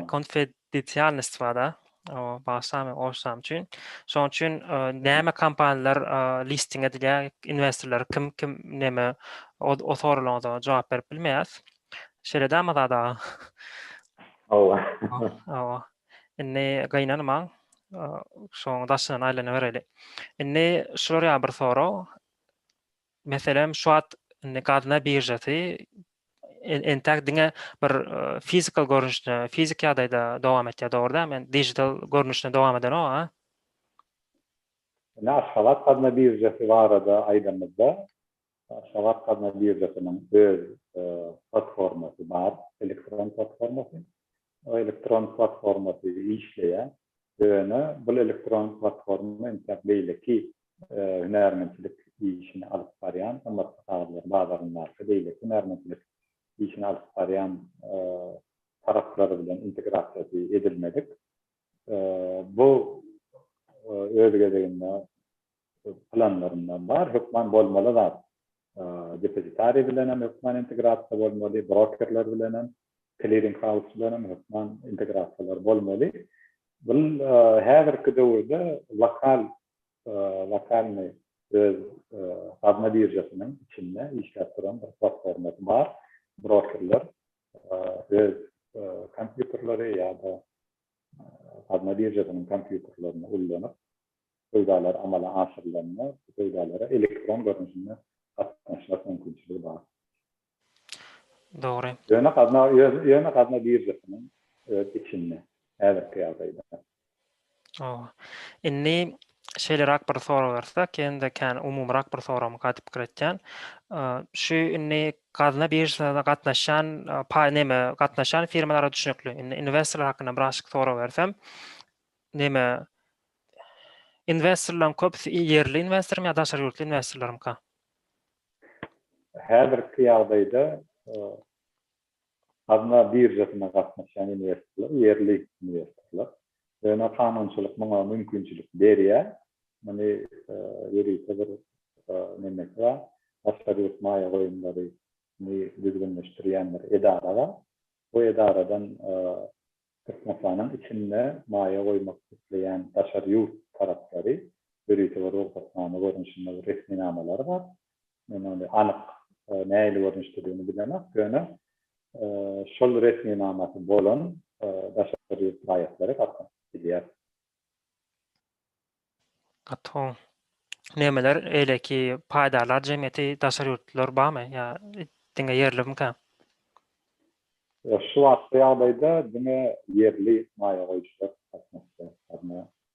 Konfidensialnyst da. O başlamy oşsam üçin. Şoň üçin näme kompaniýalar listing edilýär, investorlar kim näme o soralaryňyza jogap berip bilmäs. Şeredäme da. Inne gaýnanmaň şoň daşyna aýlana bereli. Inne şuraya bir soro. Meselem şu at inne gadyna birjasy entäk diňe bir fizikal görnüşde, fizik ýagdaýda dowam etýär, dogry men digital görnüşde dowam eden o. Aşgabat gadyna birjasy barada aýdamyzda, Aşgabat gadyna birjasynyň öz platformasy bar, elektron platformasy. O elektron platformasy işleýär. Öňe bu elektron platforma entäkleýki hünärmençilik işini alyp barýan, ammatlylar bazarynda beýle hünärmençilik işini alyp barýan taraplar bilen integrasiýa edilmedik. Bu öz gezeginde planlaryndan bar, hukman bolmaly zat. Depozitary bilen hem hukman integrasiýa bolmaly, brokerler bilen hem clearing house bilen hukman integrasiýalar bolmaly. Bu häzirki döwürde lokalny öz gadyna birjasynyň içinde işläp duran bir platforma bar. Brokerler öz kompýuterlary ýa-da gadyna birjasynyň kompýuterlerini ullanyp öýdalar amala aşyrylanyp, öýdalara elektron görnüşinde gatnaşmak mümkinçiligi bar. Dogry. Ýöne gadyna birjasynyň içinde häzirki ýagdaýda. Inni şeýlerak bir soru bersak, ende umumrak bir sorum gatyp giretýän. Şu inni gadyna birjasynda gatnaşan firmalara düşnükli. Investorlar hakyna bir soru bersem, näme investorlaryň köpüsi ýerli investormy ýa-da daşary ýurtly investorlarmy? Häzirki ýagdaýda gadyna birjasyna gatnaşan investorlar ýerli investorlar. Öňe kanunçylyk muňa mümkinçilik berýär. Meni ýeride bir näme bar? Daşary ýurt maýa goýumlary düzgünleşdirýän bir edara bar. Bu edaradan kısmanyň içinde maýa goýmak isleýän daşary ýurt taraplary ýeride bir ruhsatnama görnüşinde resminamalar bar. Men onu anyk näýle görnüşdirdiğini bilemem. Öňe şol resminamasy bolan daşary ýurt gaýatlary gatnaşýar. Gato. Nämeler eleki paýdarlar jemgyýeti daşary ýurtlar barmy ýa diňe ýerlimi? Şu wagtda ýagdaýda diňe ýerli maýa goýuçlar gatnaşýar.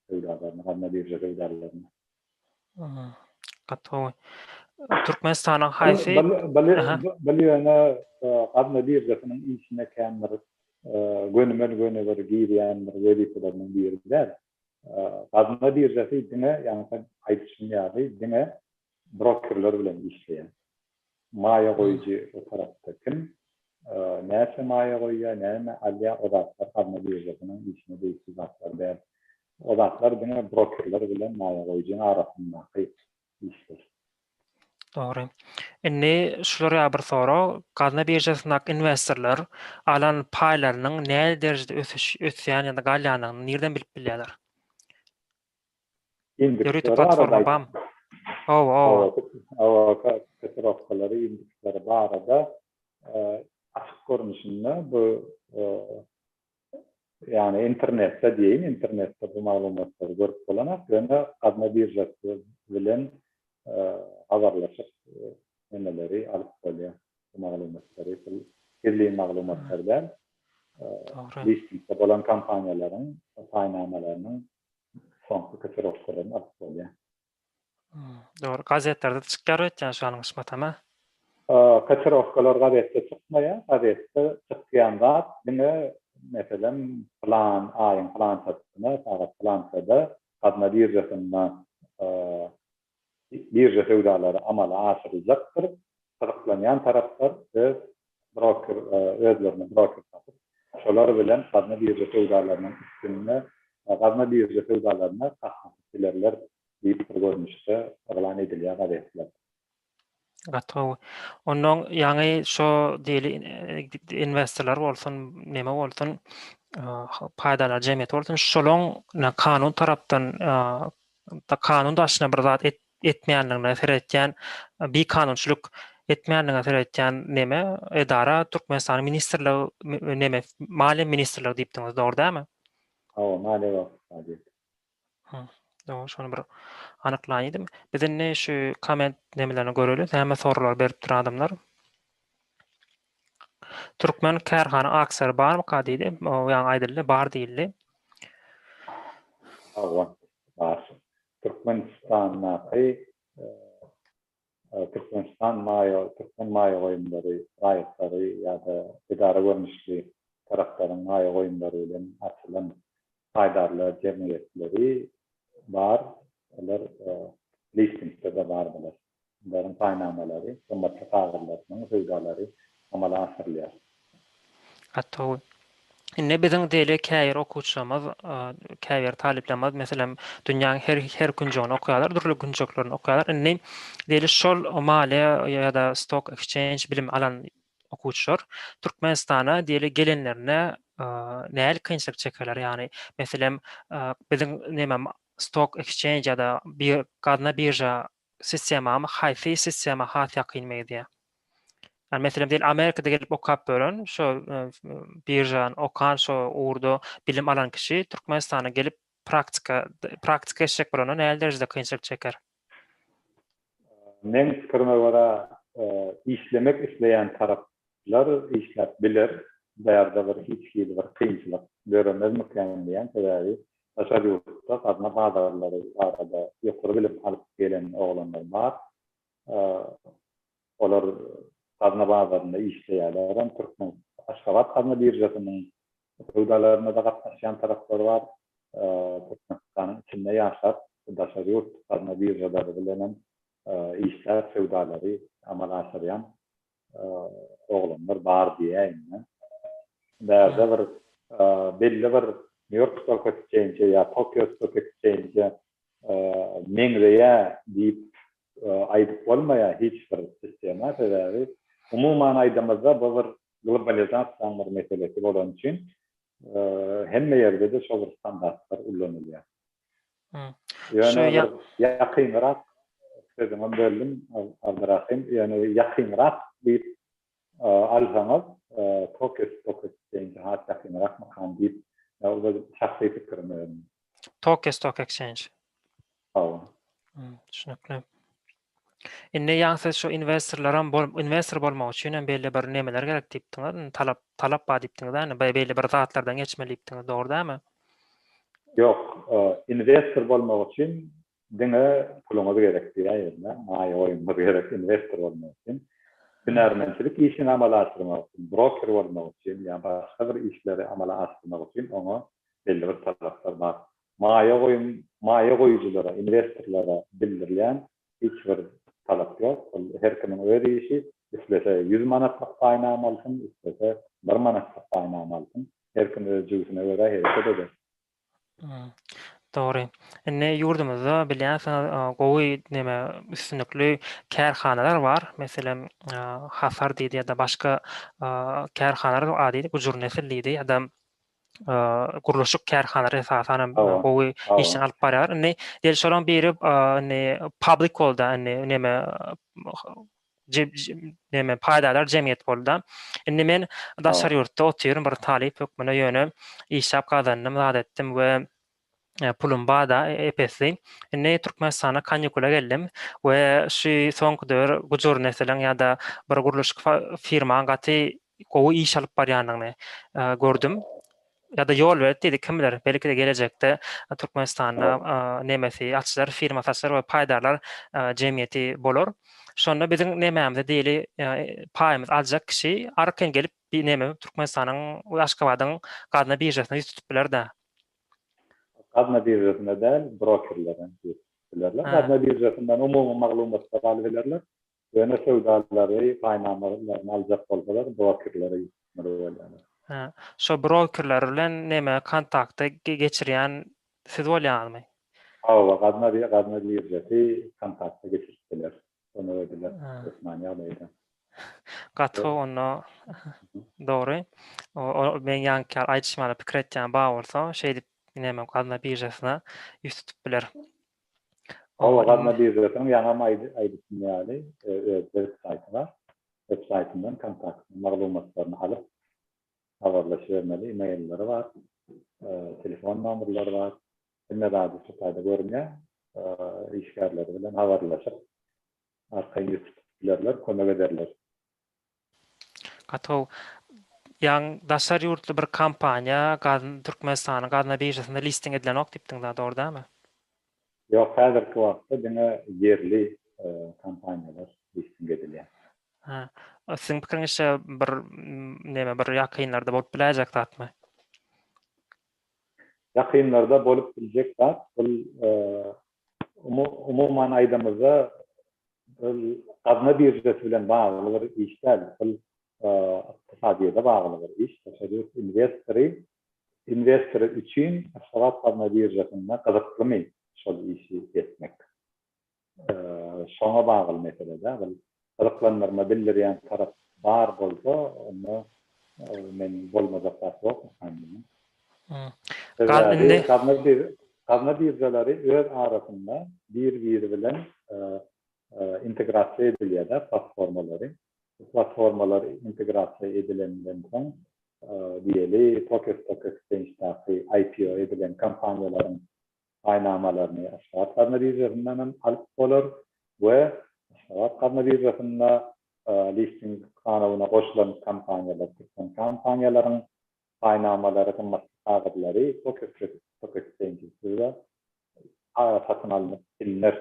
Gadyna birja öýdarlaryny. Gato. Türkmenistanyň haýsy bilýäne gadyna birjasynyň işine kämdir gönümel girýän bir webitlerden birler. Gadyna birjasy diňe ýani aýdyşym ýaly diňe brokerler bilen işleýär. Maýa goýucu o tarapda kim näse maýa goýýar, näme alýa odatlar hadna birjasynın işine beýsi zatlar bäl. Odatlar diňe brokerler bilen maýa goýjyň arasyndaky işler. Dogry. Indi şular ýa bir soro, gazna birjasyndaky investorlar alan paýlarynyň näme derejede ösýän ýa-da galýanyny nerden bilip bilýärler? Ýöreýte platforma bam. Katırofkaları, indikleri bu arada açık görünüşünde bu yani internette diyeyim, internette bu malumatları görüp olanak ve kadına birjası bilen haberlaşıp neleri alıp koyuyor bu malumatları, kirli malumatlardan listingde olan kampanyaların, kaynamalarının sonku katırofkalarını alıp koyuyor. Doğru. Gazetlerde çıkar etken şu anın ismatama. Kaçırofkalar gazette çıkmaya, gazette çıkýanda diňe mesela plan, ayın plan satışına, saat plansada kadına birjasyndan birja sewdalary amala aşyrylacaktır. Taraplanýan taraplar ve broker özlerini broker tapıp şolar bilen kadına birja sewdalarynyň üstüne kadına birja sewdalaryna tahsil diýip görmüşde elan edilýär gazetler. Gatow. Ondan ýa-ni şo dili investorlar bolsun, neme bolsun, paýdalar jemgyýeti bolsun, şolaň kanun tarapdan kanun daşyna bir zat etmeýänligine seretýän bir kanunçylyk etmeýänligine seretýän neme edara Türkmenistan ministrligi neme Maliýe ministrligi diýipdiňiz, dogry dälmi? Maliýe Doğru, şonu bir anyklaýdym. Bizden şu komment nemelerini göreli, häme sorular berip duran adamlar. Türkmen kärhana aksar barmy diýdi? O ýa-ni aýdyldy, bar diýildi. Var. Türkmenistan maýa goýunlary, raýatlary ýa-da idara görnüşli taraplaryň maýa goýunlary bilen açylan paýdarlar jemgyýetleri var. Onlar listingde de bardylar. Onların paýnamalary, gymmatly kagyrlarynyň sewdalary amala asyrlýar. Hatda indi biziň dili käýir okuwçymyz, käýir taliplerimiz meselem dünýäniň her günjegini okuýarlar, durly günjeklaryny okuýarlar. Indi dili şol maliýe ýa-da stock exchange bilim alan okuwçylar Türkmenistana dili gelenlerine näil kynçylyk çekerler? Ýani meselem biziň neme stock exchange ýa-da bir gadna birja sistemamy haýsy sistema hat ýakynmady? Yani mesela diyelim Amerika'da gelip okap bölen, şu birjan, okan, şu uğurdu bilim alan kişi Türkmenistan'a gelip praktika eşek böleni näil derejede kynçylyk çeker? Men pikirime göre işlemek isleýän taraplar işläp bilir. Därde bir hiç bir kynçylyk görmezmekden diýen sebäbi taşaýurda adna bazarlary arada ýokary bilim alyp gelen oglanlar bar. Olar Kadına bazarında işleýärler. Türkmen Aşgabat kadına birjasynyň sewdalaryna da gatnaşan taraplar var. Türkmenistan'ın içinde ýaşap, daşary kadına birjalary bilen işler sewdalary amala asyrýan oglanlar bar diýäýin. Bäze bir belli bir New York Stock Exchange ýa Tokyo Stock Exchange meňreýä diýip aýdyp bolmaýar hiç bir sistema sebäbi umuman aýdymyzda bu bir globalizasiýa bir meselesi bolan üçin hemme ýerde de şol standartlar ullanylýar. Ýöne ýakynrak sözüme böldüm Abdurrahim, ýöne ýakynrak diýip alsaňyz Tokyo Stock Exchange hat ýakynrak makan diýip ýa-da şahsy pikirim. Tokyo Stock Exchange. Düşünekli. Indi ýa-ni şu investor bolmak üçin belli bir nemeler gerek diýipdiňiz, talap bar diýipdiňiz, belli bir zatlardan geçmeli diýipdiňiz, dogry dälmi? Ýok, investor bolmak üçin diňe puluňyz gerek diýýärler. Maýa goýunlar gerek investor bolmak üçin. Hünärmençilik işini amala asyrmak üçin, broker bolmak üçin ýa başga bir işleri amala asyrmak üçin oňa belli bir talaplar bar. Maýa goýuculara, investorlara bildirilýän hiç bir talap ýok. Her kimiň öz işi, İstese 100 manatlyk gaýnam alsyn, istese 1 manatlyk gaýnam alsyn. Her kim öz jügüsine görä hereket eder. Hmm. Doğru. Ne yurdumuzda bilýänsiň gowy neme üstünlikli kärhanalar var. Meselem Hasar diýdi ýa-da başga kärhanalar ady gujur nesilli ýa-da guruluşyk kärhanalar esasan Hawa, gowy hawa. işiň alyp barýar. Ne del şolan biri public bolda neme neme paýdalar jemgyýet bolda. Men daşary ýurtda oturýarym, bir talip hökmüne ýöne işap gazannym, zat etdim we pulum bada epesli. Ne Türkmenistana kanyukula geldim ve şu soňky döwür gujur neselen ýa-da bir guruluşyk firma gaty gowy iş alyp barýanyny gördüm. Ya da yol verdi kim bilir belki de gelecekte Türkmenistanda nemesi açlar firma açlar ve paydarlar cemiyeti bolor. Şonda bizim nememiz diýili paýymyz aljak kişi arkan gelip bir neme Türkmenistanyň Aşgabatyň gadyna birjasyna tutup biler da. Gadna birjasynda däl, brokerlerden bilerler. Ha, Gadna birjasyndan umumy maglumatlar alyp bilerler. Ýöne söwdalary, gaýnamalyklaryny aljak bolsalar, brokerleri bilerler. ha. Şo brokerler bilen neme kontakta geçirýän siz bolýarmy? Hawa, gadna birjasy kontakta geçiripdiler. Onu ödüler. Ha. Osmaniýa aýdan. Gaty onu doğru. Men ýa-da aýdışmaly pikir etýän ba bolsa, şeýdip näme gadna birjasyna ýüz tutup biler. Hawa, gadna birjasynyň ýa-da aýdysynýaly web saýty var. Web saýtyndan kontakt maglumatlaryny alyp habarlaşy bermeli, e-mailleri var, telefon nomerleri var. Emme daha da tutayda görünüyor. İşgärleri bilen habarlaşyp arkaýy ýetipdilerler, kömek ederler. Gato ýa daşary ýurtly bir kampaniýa Türkmenistanyň gadna birjasynda listing edilen ok dipdiň da doğru dämi? Ýok, häzirki wagtda diňe yerli kampaniýalar listing edilýär. Ha. Siň pikiriňizçe bir näme bir ýakynlarda bolup biläjek zatmy? Yakınlarda bolup bilecek zat, umuman aydamızda gadna birjasy bilen bagly bir iş däl, iqtisadiyede bagly bir iş. Investor üçin Aşgabat gadna birjasyna gyzyklymy şol işi etmek. Şoňa bagly meselede, gyzyklanmaryna bildirýän tarap bar bolsa, onu men bolmazak zat ýok. Gadna birjalary öz arasynda bir-biri bilen integrasiýa edilýär platformalary. Platformalar integrasiýa edilenden soň diýeli Tokyo Stock Exchange'däki IPO edilen kampaniýalaryň gaýnamalaryny Aşgabat gadna birjasyndan alyp bolar we Aşgabat gadna birjasynda listing kanalyna goşulan kampaniýalaryň gaýnamalary kagydlary Tokyo Stock Exchange'de satyn alınıp bilinir.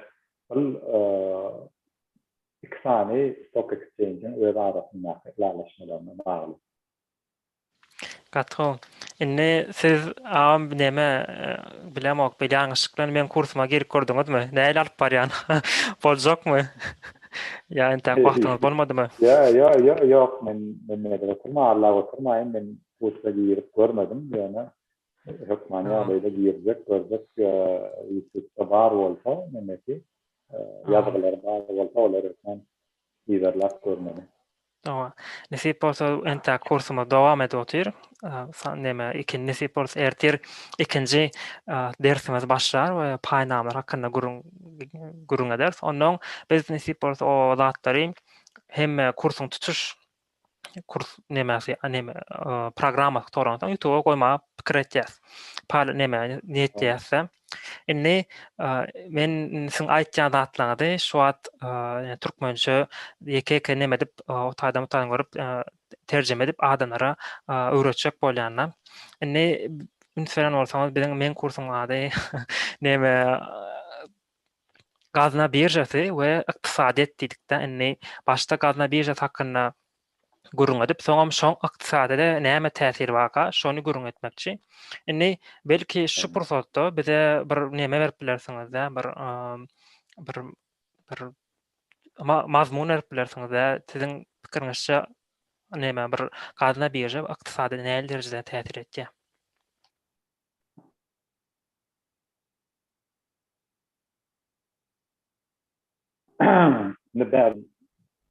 İkisani Stock Exchange'in öz arasyndaky ýalaşmalarına bagly. Gato. Siz näme bilemok bilýän men kursuma girip gördüňizmi? Näle alyp barýan? Boljakmy? Ya ente wagtyňyz bolmadymy? Ýok, men näde oturmaýyn, men kursa girip görmedim. Ýöne hökmaniýa aýda girjek, gördük, YouTube'da bar bolsa, memeki ýazgylar bar bolsa, olary hem ýerlap görmeli. Tamam. Nesip bolsa ente kursuma dowam edýär. Näme ikinji nesip bolsa ertir ikinji dersimiz başlar we paýnamlar hakynda gurrun ederiz. Ondan biz nesip bolsa o zatlary hem kursyň tutuş kurs nämesi programma torandan YouTube'a goýma pikir etýäs. Niýetdiýäsem. Men siň aýtýan zatlary şu wagt türkmençe ýeke näme dip otaýdan görüp terjime edip adamlara öwretjek bolýanlar. Ünseren bolsaňyz men kursum ady näme gadna birjasy we yktysadyet diýdik-de, başda gadna birjasy hakynda gurrun edip, soňam şoň yktysadyda näme täsir barka, şonu gurrun etmekçi. Belki şu pursatda bize bir näme berip bilersiňiz-de, bir mazmun berip bilersiňiz-de siziň pikiriňizçe näme bir gadyna birje ykdysady näil derejede täsir etdi? Ben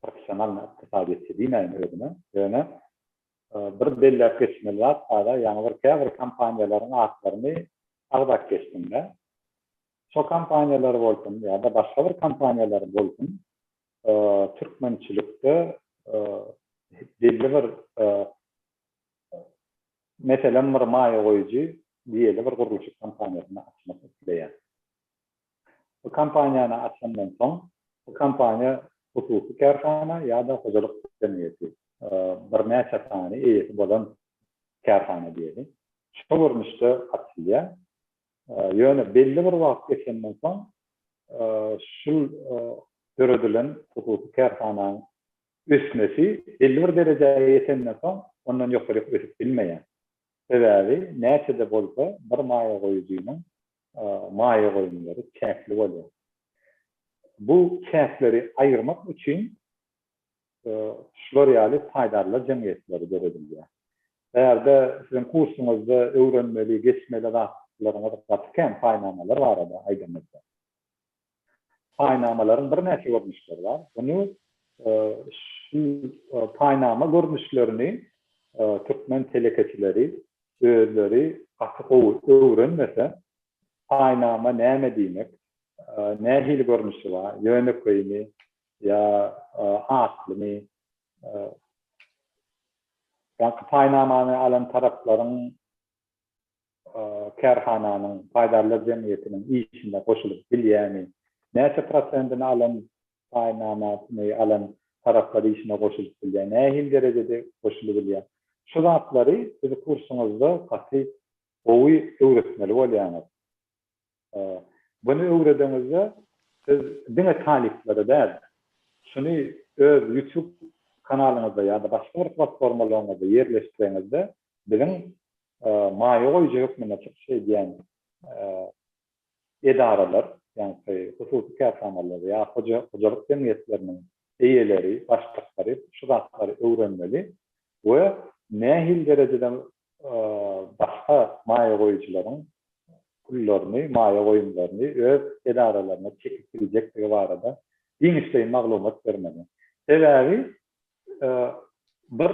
profesyonel iktisadiyetçi diýmeýin özüme. Ýöne bir belli kesmeler ýa-da ýani bir käbir kampaniýalaryň atlaryny agdak geçdiňde. Şo kampaniýalar bolsun ýa-da başga bir kampaniýalar bolsun, türkmençilikde belli bir meselen bir maýa goýujy diýeli bir gurulşy kampaniýasyny açmak isleýär. Bu kampaniýany açandan soň bu kampaniýa hususy kärhana ýa-da hojalyk jemgyýeti bir näçe sany eýesi bolan kärhana diýeli. Şo görnüşde açylýar. Ýöne belli bir wagt geçenden soň şu göredilen hususy kärhananyň üstmesi belli bir derejeye ýetenden soň ondan ýokary ösüp bilmeýär. Sebäbi näçe de bolsa bir maýa goýujynyň maýa goýumlary käkli bolýar. Bu käkleri aýyrmak üçin şular ýaly paýdarly jemgyýetleri berilýär. Eğerde sizin kursuňuzda öwrenmeli, geçmeli wagtlaryňyz gatken paýnamalar barada aýdymyzda. Paýnamalaryň bir näçe görnüşleri bar. Bunu şu paýnama görnüşlerini türkmen telekeçileri özleri gatyk öwrenmese paýnama näme diýmek, nähili görnüşi bar, ýöneköými ýa atlymy paýnamany alan taraplaryň kärhananyň paýdarly jemgyýetiniň işinde goşulyp bilýärmi, näçe prosentini alan paýnamany alan taraplar işine goşulyp bilýär, nähili derejede goşulyp bilýär. Şu zatlary siz kursuňuzda gaty owy öwretmeli bolýarsyňyz. Bunu öwredenizde siz diňe talipleri däl. Şunu öz YouTube kanalyňyzda ýa-da başga bir platformalaryňyzda ýerleşdireňizde biziň maýa goýujy hökmüne çykşy diýen edaralar, ýani hususy kärhanalar ýa hojalyk jemgyýetleriniň eýeleri, başlyklary şu zatlary öwrenmeli we nähili derejede başga maýa goýujylaryň pullaryny, maýa goýumlaryny öz edaralaryna çekip biljekdigi barada iňişleýin maglumat bermeli. Sebäbi bir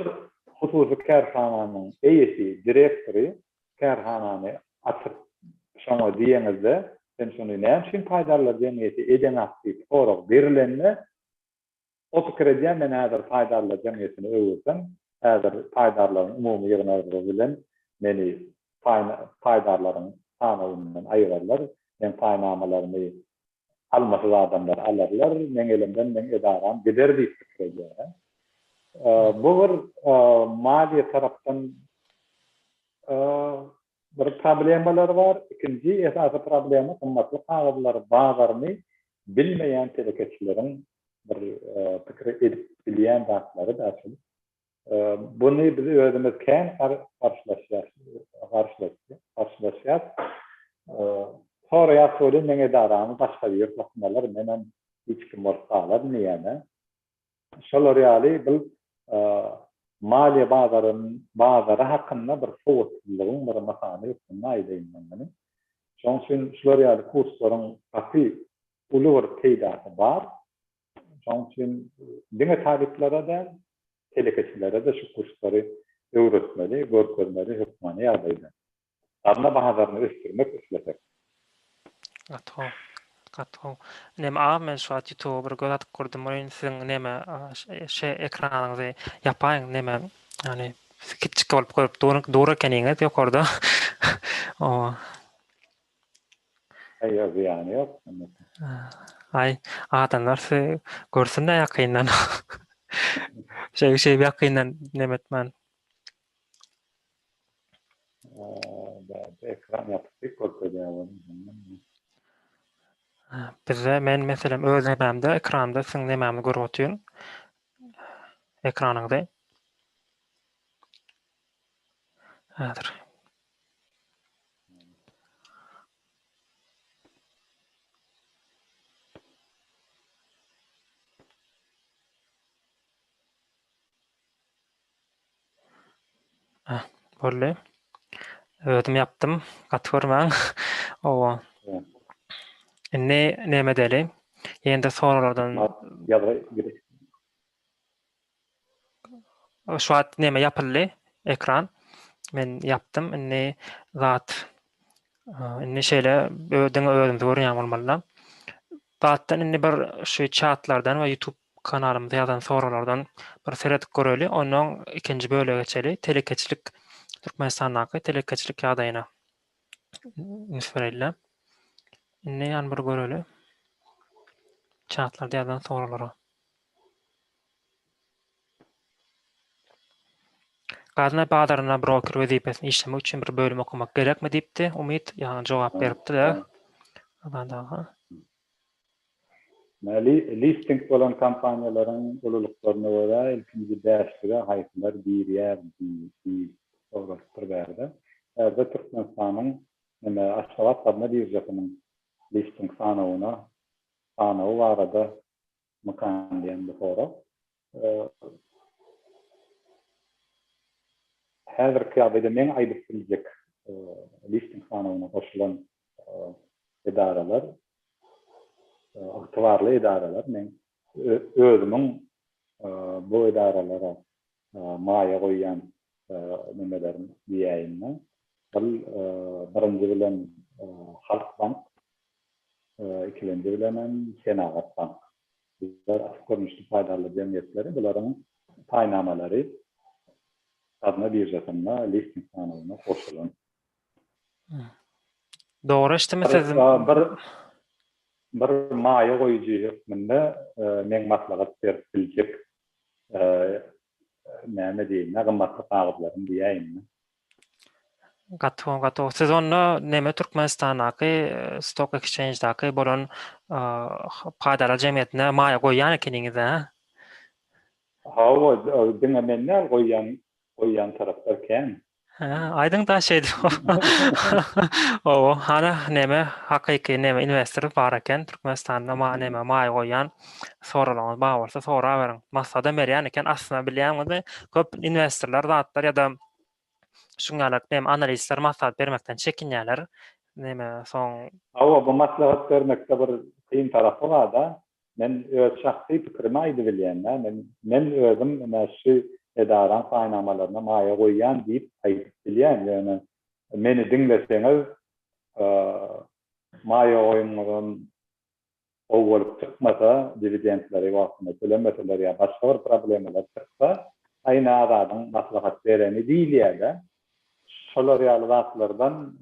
hususy kärhananyň eýesi, direktory kärhanany açyp şoňa diýeňizde, sen şonu näme üçin paýdarly jemgyýeti eden aýdyp sorak berilende o pikir edýän men häzir paýdarly jemgyýetini öwürsem, häzir paýdarlaryň umumy ýygyny bilen meni paýdarlaryň sanawyndan aýyrarlar, men paýnamalaryny almasy adamlar alarlar, men elimden men edaram gider diýip pikir edýär. Bu bir maliýe tarapdan bir problemler var. İkinci esasy problemi kymmatly kagylary bazaryny bilmeýän telekeçileriň bir pikir edip bilýän zatlary da açyl. Bunu biz özümüz kän karşılaşýar. Sonra ýa-da men edaramy başga bir ýerler menen hiç kim bolsalar niýene. Şolar ýaly bu maliýe bazary hakynda bir sowatlygyň bir masany ýokmuny aýdaýyn men. Şoň üçin şolar ýaly kurslaryň gaty uly bir teýdasy bar. Şoň üçin diňe taliplere de telekeçilere de şu kurslary öwretmeli, görkezmeli, hökmany ýaýdaýyn. Arna bahazaryny ösdürmek isletek. Gatoo. Näme men şu YouTube bir göz atyp gördüm. Oýun siziň näme ekranyňyzy ýapaýyn näme ýani kiçik bolup goýup dura ekeniňiz ýokarda. O. Ýok ýani ýok. Ay, adamlar sizi görsünler ýakyndan. Şey ýakyndan näme etmän. Ekran ýatyp görkezýär. Bize men meselem öz nämämde ekranda siň nämämi görüp otyryn. Ekranyňda. Häzir. Bolly. Ödüm yaptım. Gatwyrmaň. O. Evet. Näme deli? Ýende soralardan Ya da şu an näme ýapyldy? Ekran. Men yaptım. Zat şeýle özümde görýän bolmaly. Zatdan bir şu chatlardan we YouTube kanalymyza ýazan soralardan bir seredip göreli. Onuň ikinji bölege geçeli. Telekeçilik Türkmenistandaky telekeçilik ýagdaýyna nisbet edilýär. Ýani bir göreli. Chatlarda ýazan soralara. Gazna badaryna broker wezipesini işlemek üçin bir bölüm okumak gerekmi diýipdi. Umit ýa jogap beripdi-de. Abandaga. Listing bolan kampaniýalaryň ululuklaryna görä ilkinji däşlige haýsynlar bir ýer bir berdi. Erde Türkmenistanyň Aşgabat adna birjasynyn listing sanawyna barada makan diýen bir sora. Häzirki ýagdaýda men aýdyp biljek listing sanawyna goşulan edaralar aktuarly edaralar men özümiň bu edaralara maýa goýan nemelerini diýäýin. Birinji bilen Halk Bank, ikinji bilen Senagat Bank. Bizler asgormuşly paýdaly jemgyýetleri bularyň taýnamalary adna birjasyna listing sanawyna goşulan. Dogry işlemesizim. Bir maýa goýujy hükmünde men maslahat berip biljek näme diýin, gymmatly kagazlaryny diýäýin. Gato. Siz onu näme Türkmenistanaky Stock Exchange'daky bolan paýdaly jemgyýetine maýa goýýan ekeniňiz, ha? Hawa diňe men näme goýýan taraplar ken? Aydın da şeydi. O, hana näme hakyky näme investor bar eken Türkmenistanda näme maýa goýan soralaryň bar bolsa sora beriň. Maksada berýän eken aslynda bilýänmi? Köp investorlar zatlar ýa-da şuňalak näme analistler maslahat bermekden çekinýärler. Näme soň Hawa bu maslahat bermekde bir kyn tarapy bar da. Men öz şahsy pikirimi aýdyp bilýän. Men özüm şu edaran saýnamalarına maýa goýýan diýip aýdyp bilýän. Ýani meni dinleseňiz maýa goýmagan owul çykmasa dividendleri wagtynda tölemeseler ýa başga bir problemler çyksa aýna adam maslahat bereni diýilýär. Şolar ýaly zatlardan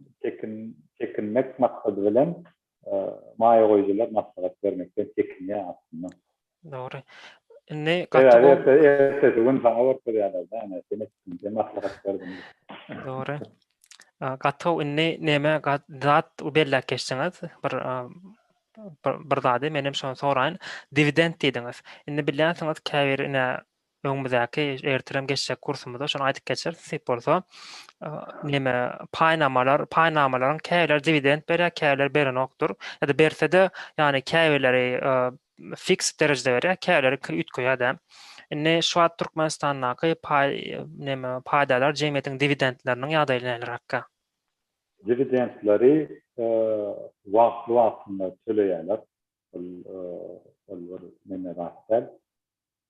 çekinmek maksady bilen maýa goýjylar maslahat bermekden çekinýär aslında. Dogry. Dogry. Gato näme zat belläp geçdiňiz bir zady menim şonu soraýyn. Dividend diýdiňiz. Indi bilýänsiňiz käbirine öňümüzdäki ertirem geçjek kursumyzda şonu aýdyp geçer. Sip bolsa näme paýnamalaryň käbirler dividend berýär, käbirler berenokdur. Ýa-da berse-de ýani käbirleri fix derejede berýär, käbirleri ütköýär. Indi şu an Türkmenistandaky paýdalar jemgyýetiň dividendleriniň ýagdaýy näler hakka? Dividendleri wagtynda töleýärler. Ol näme rahatlar.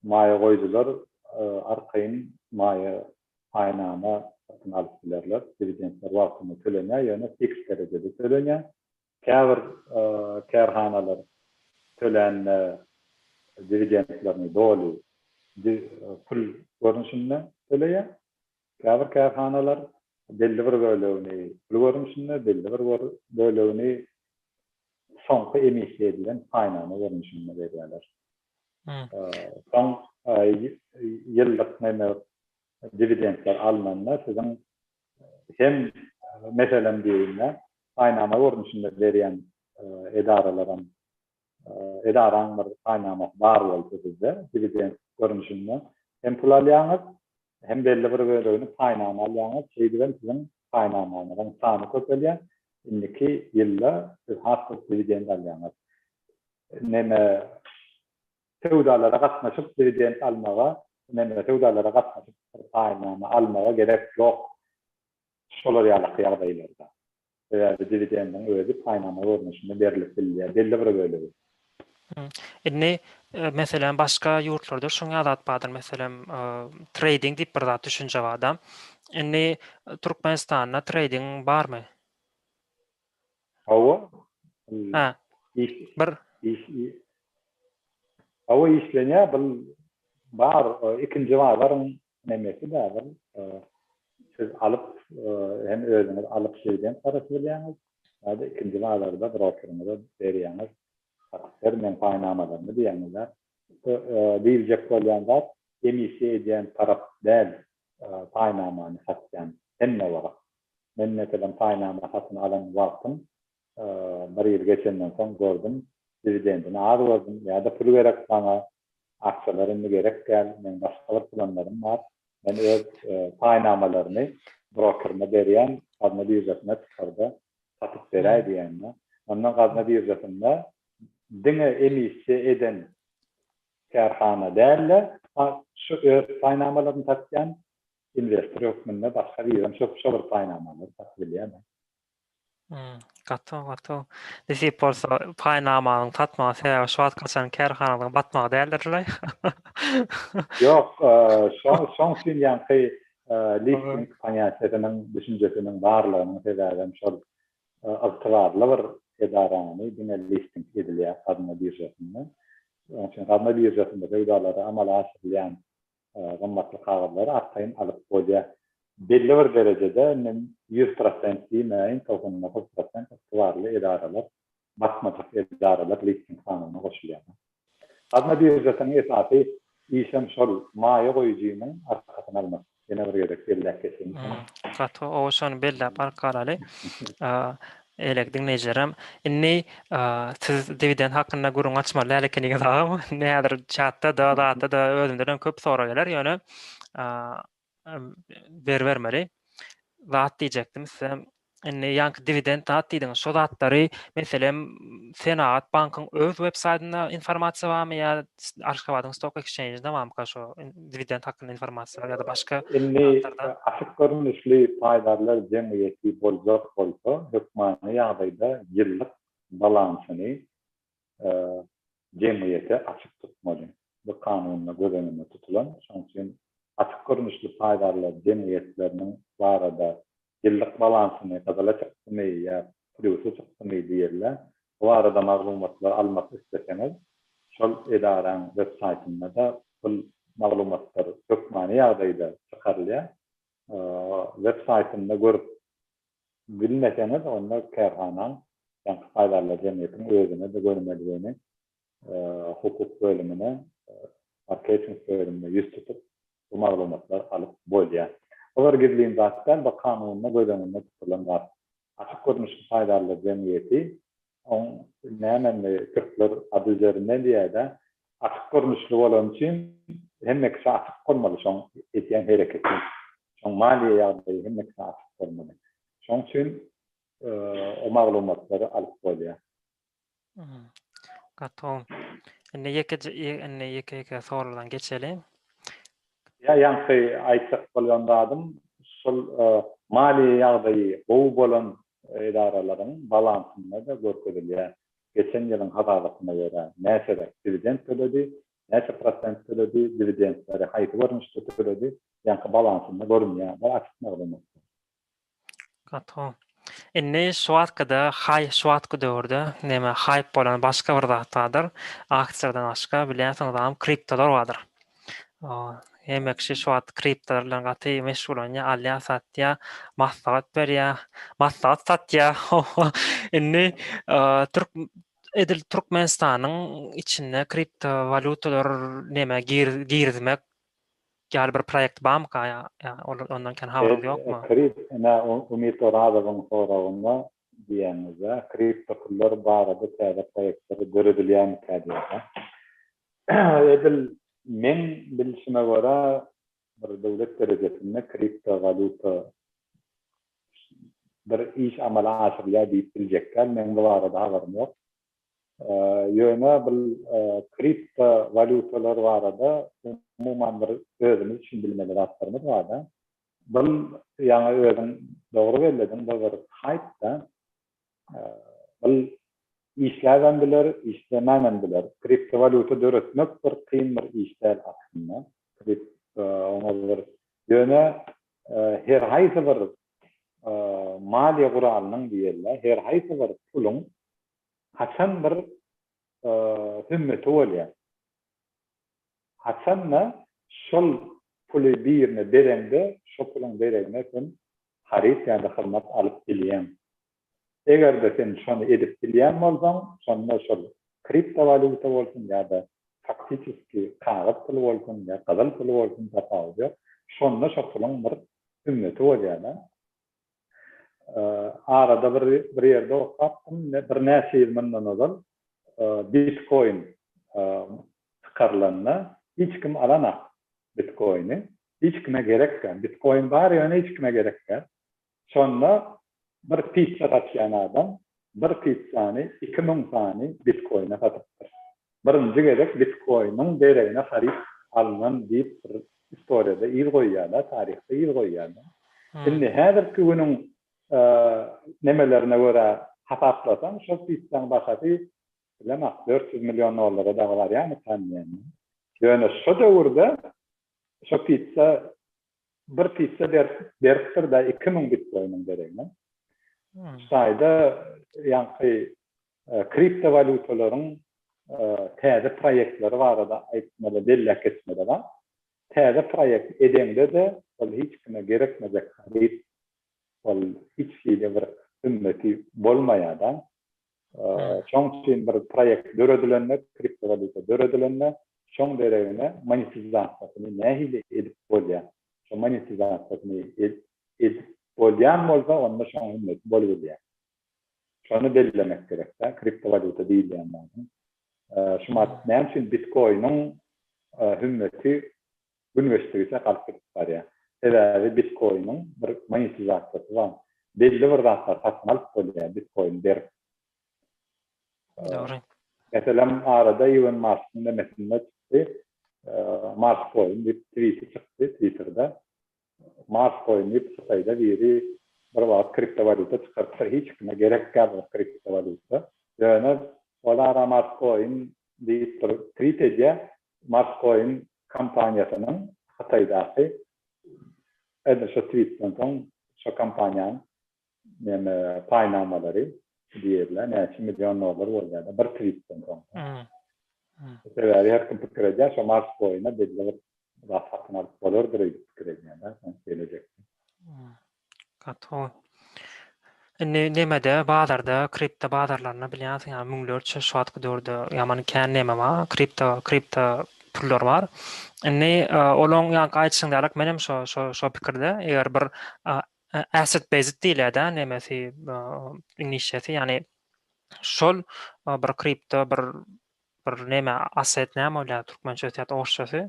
Maýa goýdular arkaýyn maýa paýnama alyp bilerler. Dividendler wagtynda tölenýär, ýöne fix derejede tölenýär. Käbir kärhanalar tölen dividendlerini dolu pul görünüşünde töleýär. Käbir kärhanalar belli bir bölegini pul görünüşünde, belli bir bölegini soňky emisiýa edilen paýnama görünüşünde berýärler. Soň ýyllyk näme dividendler almanlar sizin hem meselen diýilýär, paýnama görünüşünde berýän edaralardan edaran bir paýnama bar bolsa bizde dividend görünüşünde hem pul alýaňyz hem belli bir bölegini paýnama alýaňyz şeýdilen sizin paýnamalaryň sany köpelýär. Indiki ýylda siz hasy dividend alýaňyz. Näme tewdalara gatnaşyp dividend almaga Neme tevdalara katmaşıp paýnama almaga gerek yok. Şolar ýaly ýagdaýlarda. Dividendiň özü paýnama görnüşinde berilip bilýär. Belli bir bölegi. Inni meselem başga ýurtlarda şoňa zat bardyr. Meselem trading diýip bir zat düşünje barda. Inni Türkmenistanda trading barmy? Hawa Ha, iş bir iş hawa işlenýär bar ikinji barlaryň nemesi däl. Siz alıp hem özüňiz alıp şeýden tarap bilýäňiz. Ýa-da ikinji barlarda brokerinize berýäňiz. Hakykatdan paýnamalarny diýenler. Diýiljek bolýan zat emisiýe edýän tarap däl paýnamany satýan hemme wagt. Men meselem paýnama satyn alan wagtym bir ýyl geçenden soň gördüm dividendini az gördüm ýa-da pul gerek bana aksiyalaryny gerek gel men başga planlarym bar. Men öz paýnamalaryny brokerine berýän gazna birjasynda çykarda satyp beräýär diýenler. Ondan gazna birjasynda diňe emisiýe eden kärhana dälle şu paýnamalaryny satýan investor ýokmunda başga bir şol paýnamalary satyp bilýär. Gatto. Desip bolsa paýnamanyň tatmagy sebäbi şu wagt kaçan kärhanalaryň batmagy däldirler. Yok, şoň üçin ýa-ni listing paňatynyň düşünjesiniň barlygyny sebäbi şol ygtybarly bir edarany diňe listing edilýär adna birjasynda. Şoň adna birjasynda beýdalary amala aşyrýan gymmatly kagatlary arkaýyn alyp bolýar. Belli bir derecede 100% diýmeýin, 99% ygtybarly edaralar, batmadyk edaralar listing kanalyna goşulýar. Adna birjasynyň esasy işem şol maýa goýujynyň arkasyna almak. Ýene bir gerek belläp geçen. Gatto o şonu belläp arkalaly. Elek dinleýijerim. Inni siz dividend hakynda gurun açmaly lekeniňi dagamy? Näder chatda da özümden köp soraýarlar. Ýöne bermeli. Zat diýjekdim size. Inni ýanky dividend zat diýdiň. Şo zatlary meselem Senat bankyň öz websaýtynda informasiýa barmy ýa Aşgabatyň Stock Exchange'de barmy şo dividend hakynda informasiýa ýa-da başga Inni açyk görünüşli paýdarlar jemgyýeti boljak bolsa, hökmany ýagdaýda ýyllyk balansyny jemgyýete açyk tutmaly. Bu kanunla gözeninde tutulan. Şoň üçin açyk görünüşli paýdarlar jemgyýetleriniň barada ýyllyk balansyny gazala çykdymy ýa plusy çykdymy diýerler. Bu arada maglumatlar almak isteseňiz, şol edaraň websaýtynda da bu maglumatlar hökmany ýagdaýda çykarylýar. Websaýtynda görüp bilmeseňiz, onda kärhanan ýa-ni paýdarlar jemgyýetiniň özüne de görünmeliligini hukuk bölümine, marketing bölümine ýüz tutup bu maglumatlar alyp bolýar. Olar gizlin zatdan bu kanunna gözeninde tutulan zat. Açyk görünüşli paýdarlar jemgyýeti on näme türkler ady üzerinden diýär-de açyk görünüşli bolan üçin hemmeki açyk bolmaly şoň etýän hereketi. Şoň maliýe ýagdaýy hemmeki açyk bolmaly. Şoň üçin o maglumatlary alyp bolýar. Gatto. Inni ýeke soralardan geçelim. Ýa-ni aýtsak bolýandadym, şol maliýe ýagdaýy gowy bolan edaralaryň balansyna da görkezilýär. Geçen ýylyň habaryna görä, näçe dividend төлedi, näçe prosent төлedi, dividendleri haýy görnüşde төлedi, ýa-ni balansyna görünýär. Bu açyk maglumat. Gatto. Inni şu wagtda döwürde näme hype bolan başga bir zatlar, aksiýalardan başga bilýänsiňiz adam kriptolar bardyr. Hemek kişi şu wagt kriptolarla gaty meşgul bolýar, alýa satýa, maslahat berýär, maslahat satýar. Inni Türkmenistanyň içinde kripto valutalar näme girmek ýaly bir proýekt barmy ýa ondan kan habaryň ýokmy? Kripto Umit Oradowyň soragyna diýenize, kripto pullar barada täze proýektler görülýän diýär. Edil men bilişime göre bir döwlet derejesinde kripto valuta bir iş amala aşyrýar diýip biljekler. Men bu arada habarym ýok. Ýöne bu kripto valutalar barada umuman bir özümüz için bilmeli rastlarımız var da. Bu yani özün doğru belledin. Bu bir hype da. Bu işlerden bilir, işlemenden bilir. Kriptovaluta döretmek bir kıyım bir işler aslında. Ona bir yöne her hayse bir maliye kuralının diyerler. Her hayse bir pulun haçan bir hümmeti oluyor. Haçanla şol pulu birine berende, şol pulun berende sen harit yani hırmat alıp biliyem. Eğer de sen şunu edip biliyem olsan, sonra şol kriptovaluta olsun ya da faktiski kağıt pulu olsun ya kazal pulu olsun tapavcı. Şonda şol pulun bir hümmeti oluyor. Arada bir yerde okaptım, bir näçe ýylmyndan ozal Bitcoin çıkarılanına hiç kim alanak Bitcoin'i. Hiç kime gerekken. Bitcoin var ya hiç kime gerekken. Sonra bir pizza açyan adam bir pizzani 2000 tane Bitcoin'e satıptır. Birinci gerek Bitcoin'in değerine harit alınan deyip bir istoriyada il goýýarlar, tarihte il goýýarlar. Şimdi her günün nemelerine göre hasaplasan şu pizzanın bahati bilemez 400 milyon dolara da var yani tanıyan. Yani şu dövrde şu pizza bir pizza dertir da 2000 Bitcoin'in dereyim. Sayda yani kriptovalutaların täze proyektleri var da aytmalı delle kesmede var. Täze projekt edende de hiç kime gerekmeyecek harit hiç şeyde bir ümmeti bolmayadan çoğun için bir projekt döredilenme, kriptovaluta döredilenme, çoğun derevine monetizasyonu nehile edip bolya. Şu monetizasyonu edip bolyan olsa onda çoğun ümmeti bolya. Şunu belirlemek gerek de, kriptovaluta değil yani. Şu ne için Bitcoin'in ümmeti üniversiteye kalkıp var ya. Sebebi Bitcoin'in bir monetizasyonu var. Belli bir rahatlar satmalık bolya Bitcoin der. Doğru. Mesela arada Elon Musk'ın da mesela çıktı. Mars Coin bir tweet'i çıktı Twitter'da. Mars Coin bir sayıda biri bir vakit kriptovaluta çıkartsa hiç kime gerek kalmaz kriptovaluta. Yani olara Mars Coin deyip bir tweet ediyor. Mars Coin kampanyasının Hatay'daki şu tweet'ten sonra şu kampanyanın yani paynamaları diyebilen yani milyon dolar oluyor. Bir tweet'ten sonra. Sebebi her kim fikir ediyor. Şu Mars Coin'e belli bir rahatlatın alıp olur duruyor fikir ediyor. Sen söyleyeceksin. Kato. Nemede bazarda kripto bazarlarına bilýänsiň ýa müňlerçe şu wagtky döwürde ýaman kän neme bar, kripto pullar bar. Olaň ýa gaýtsyň dalak menem şu pikirde eger bir asset based diýilýär-de nemesi inişesi ýani şol bir kripto bir neme asset näme bolýar türkmençe ýa-da oşçasy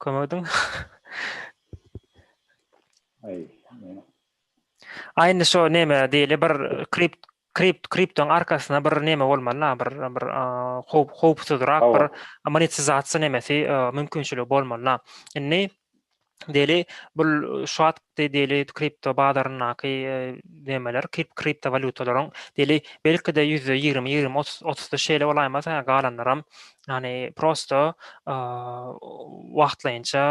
kömegdiň. Aynı şu neme diýili bir kriptoň arkasyna bir neme bolmaly, bir howpsuzrak bir monetizasiýa nemesi mümkinçiligi bolmaly. Indi diýili bu şu wagtda diýili kripto bazarynaky nemeler, kriptovalutalaryň diýili belki de 20-30 şeýle bolaýmasa galanlaram ýani prosto wagtlaýynça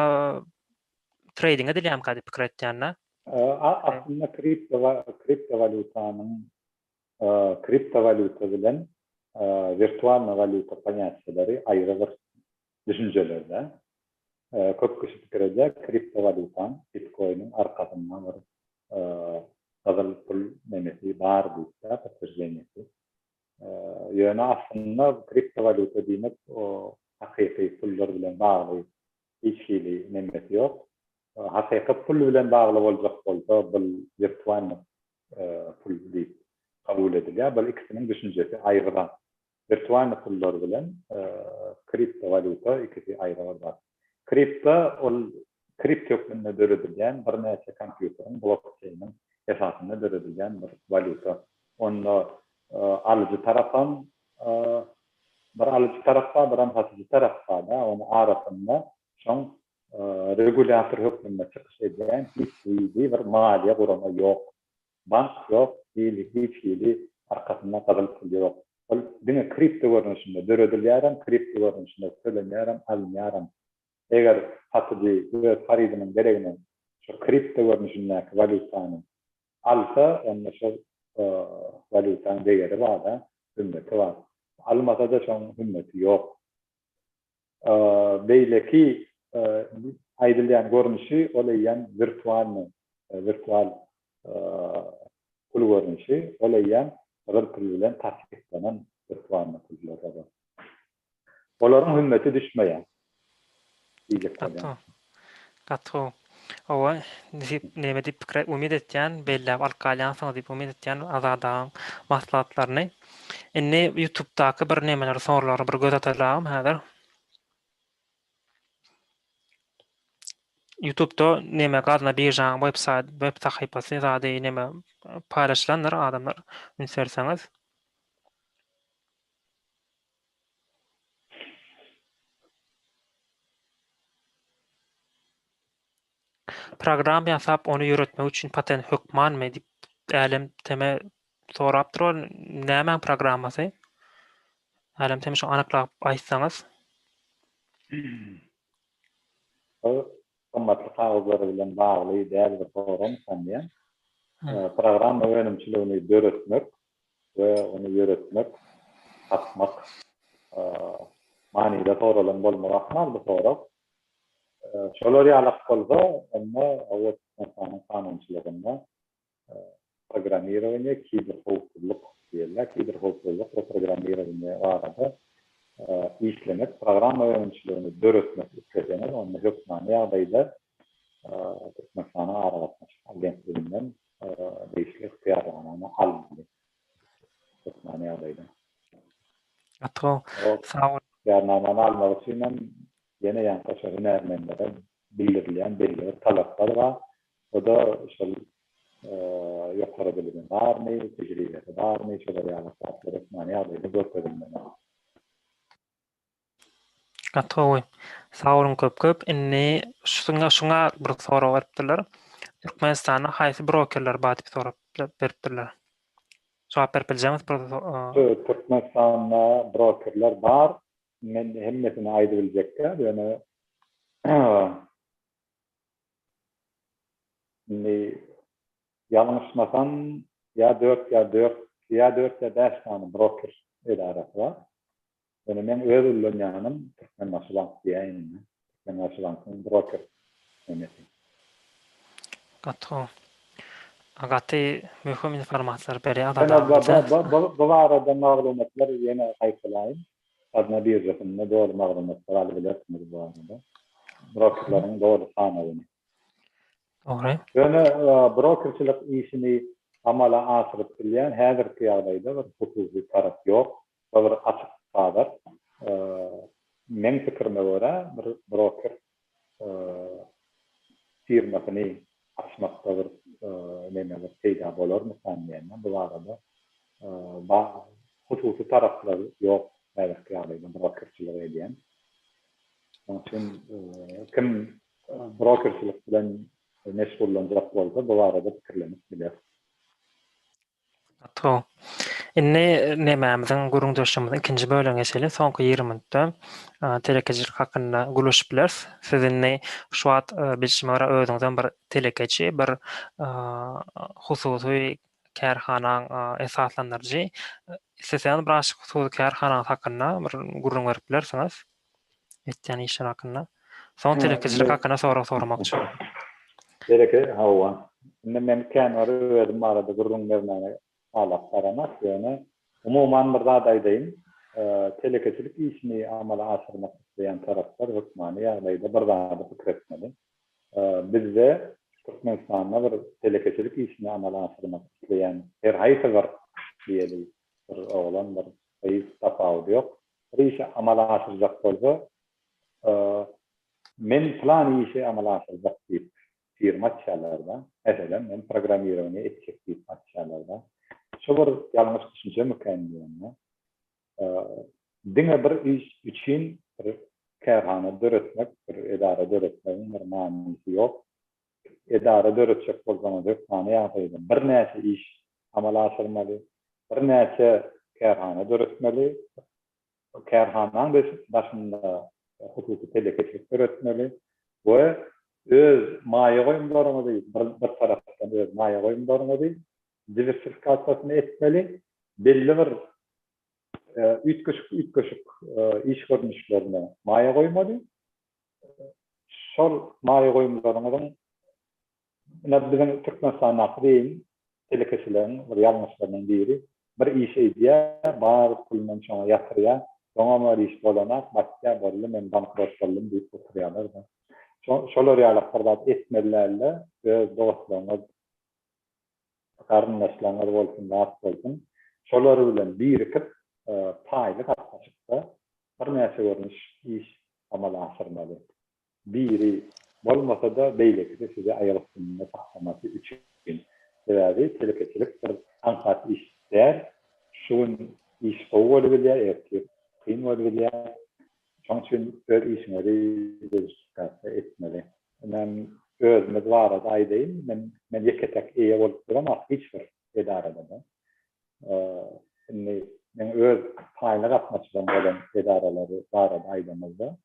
trading edilýär kady pikir etýänler. Aslında kriptovaluta bilen virtual valuta panyaçları ayrı bir düşüncelerde. Köp kişi fikir ediyor, kriptovalutan, Bitcoin'in arkasından bir kazal pul nemesi var deyip patırjeniyeti. Yani aslında kriptovaluta demek o hakiki pullar bilen bağlı hiç şeyli nemesi yok. Hakiki pul bilen bağlı olacak bolsa bu virtual pul deyip kabul edilýär. Bu ikisinin düşünjesi ayrıdan. Virtual pullar bilen kriptovaluta ikisi ayrıdan. Kripto kökünde döredilýän bir näçe kompýuterin blockchain'in esasında döredilýän bir valuta. Onda alıcı taraftan bir alıcı tarafta bir satıcı tarafta da onun arasında şoň regulator hökmünde çykyş edýän hiç bir maliýe gurama ýok. Bank ýok, hiçbir arkasynda gazyl pul ýok. Ol diňe kripto görnüşinde döredilýärem, kripto görnüşinde tölenýärem, alınýarem. Eger satyjy öz haridynyň geregine şu kripto görnüşindäki valutany alsa, onda şu valutanyň değeri bar da, hümmeti bar. Almasa da şoň hümmeti ýok. Beýleki aýdylýan görnüşi olaýan virtual pul görnüşi olaýan gazyl pul bilen tasdiklenen virtual pullar bar. Olaryň hümmeti düşmeýär. Gatto. Owa näme diýip pikir umid etýän, belläp alkalýansyňyz diýip umid etýän azadaň mahsulatlaryny. Indi YouTube'daky bir nämeler sorulary bir göz atalagym häzir. YouTube'da näme gazyna birjaň web sahypasy zady näme paýlaşylanlar adamlar inserseňiz. Program ýasap onu ýöretmek üçin patent hökmanmy diýip älim teme sorapdyr ol. Näme programmasy? Älim teme şu anyklap aýtsaňyz. Qymmatly kagazlary bilen bagly däl bir program sanýan. Program öňümçiligini döretmek we onu ýöretmek, atmak, manida soralan bolmagy bu sorak. Şolary alak bolsa, emma awat insanyň kanunçylygynda programирование, kiberhowpsuzlyk diýerler. Kiberhowpsuzlyk we programирование arada işlemek, program öňümçiligini döretmek isleýänler, onu hökmany ýagdaýda Türkmenistan'a aralatmak agentliginden değişiklik ihtiyarlarına alındı. Hökmany ýagdaýda. Atro. Sağ ol. Ýarnamany almak üçin ýene ýa-da hünärmenlere bildirilýän belli talaplar bar. O da şol ýokary bilim barmy, tejribe barmy, şolary ýa-da hökmany ýagdaýda gösterilmeli. Gatowy. Sağ olun köp. Inni şuňa bir soraw beripdiler. Türkmenistanda haýsy brokerler bar diýip sorap beripdiler. Jogap berip biljeňiz. Türkmenistanda brokerler bar. Men hemmetini aýdy biljekler. Ýöne ýalňyşmasam ýa 4 ýa 5 tane broker edarasy bar. Ýöne men öz ullanýanym Türkmenbaşylank diýen. Türkmenbaşylankyň broker hemmeti. Gato. Agaty möhüm informasiýalar berýär adamlar. Bu arada maglumatlar ýene aýdylaýyn. Adna birjasynda dogry maglumatlar alyp bilersiniz bu arada. Brokerlaryň dogry sanawyny. Dogry. Ýöne brokerçilik işini amala aşyryp bilýän häzirki ýagdaýda bir hukuky tarap ýok. Bir açyk bar. Men pikirime görä bir broker firmasyny açmakda bir nämeler peýda bolarmy sanýan. Bu arada hukuky taraplar ýok. Häzirki ýagdaýda brokerçilik edýän. Onuň üçin kim brokerçilik bilen meşgullanjak bolsa bu arada pikirlenip biler. To. Inni nämämiziň gurundaşymyzyň ikinji bölüňe geçelim. Soňky 20 minutda telekejilik hakynda gülüşip bilersiz. Sizinni şu wagt bilişime görä özüňizden bir telekeji, bir hususy kärhanaň esaslandyrjy. Siz bir hususy kärhanaň hakynda bir gurrun berip bilersiňiz. Etýän işler hakynda. Soň telekejilik hakynda soramakçy. Teleke hawa. Men kän özüm arada gurrun bermäne alap aramak ýöne umumyň bir zat aýdaýyn. Telekejilik işini amala aşyrmak isleýän taraplar hökmany ýagdaýda bir zat pikir etmeli. Bizde Türkmenistanda bir telekejilik işini amala aşyrmak isleýän her haýsy bir diýeli bir oglan bir aýyp tapawy ýok. Bir işi amala aşyrjak bolsa, men plan işi amala aşyrjak diýip firma açýarlarda, mesela men programирование etjek diýip açýarlarda. Şu bir ýalňyş düşünje mükemmel. Diňe bir iş üçin kerhana döretmek, bir edara döretmenin bir manisi yok. Edara döretçek bolsana döretmany ýaşaýdy. Bir näçe iş amala aşyrmaly, bir näçe kerhana döretmeli. Kerhanaň başynda hukuky telekeçlik döretmeli we öz maýa goýumlaryny bir tarapdan öz maýa goýumlaryny diversifikasiýasyny etmeli. Belli bir üýtgeşik iş görnüşlerine maýa goýmaly. Şol maýa goýumlarynyň bizim Türkmenistan akdeyin telekeçilerin bir yanlışlarının biri bir iş ediyor, bazı kullanıcı şuna yatırıyor, sonra mı iş bolanak, başka bollum, ben bankrot bollum deyip oturuyorlar da. Şol realaklarda etmelilerle ve dostlarına, karınlaşlarına olsun, rahat olsun. Şoları bilen birikip, paylı katlaşıkta bir näçe görnüş iş amala aşyrmaly. Biri bolmasa da beýlekde size aýalyk üstünde tahlamasy üçin sebäbi telekeçilik bir ankat işler, şuň iş bolup bilýär, erki kyn bolup bilýär. Şoň üçin öz işleri diversifikasiýa etmeli. Men özüme barada aýdym, men ýeketek eýe bolup duram, hiç bir edarada da. Men öz paýly gatnaşylan bolan edaralary barada aýdymyzda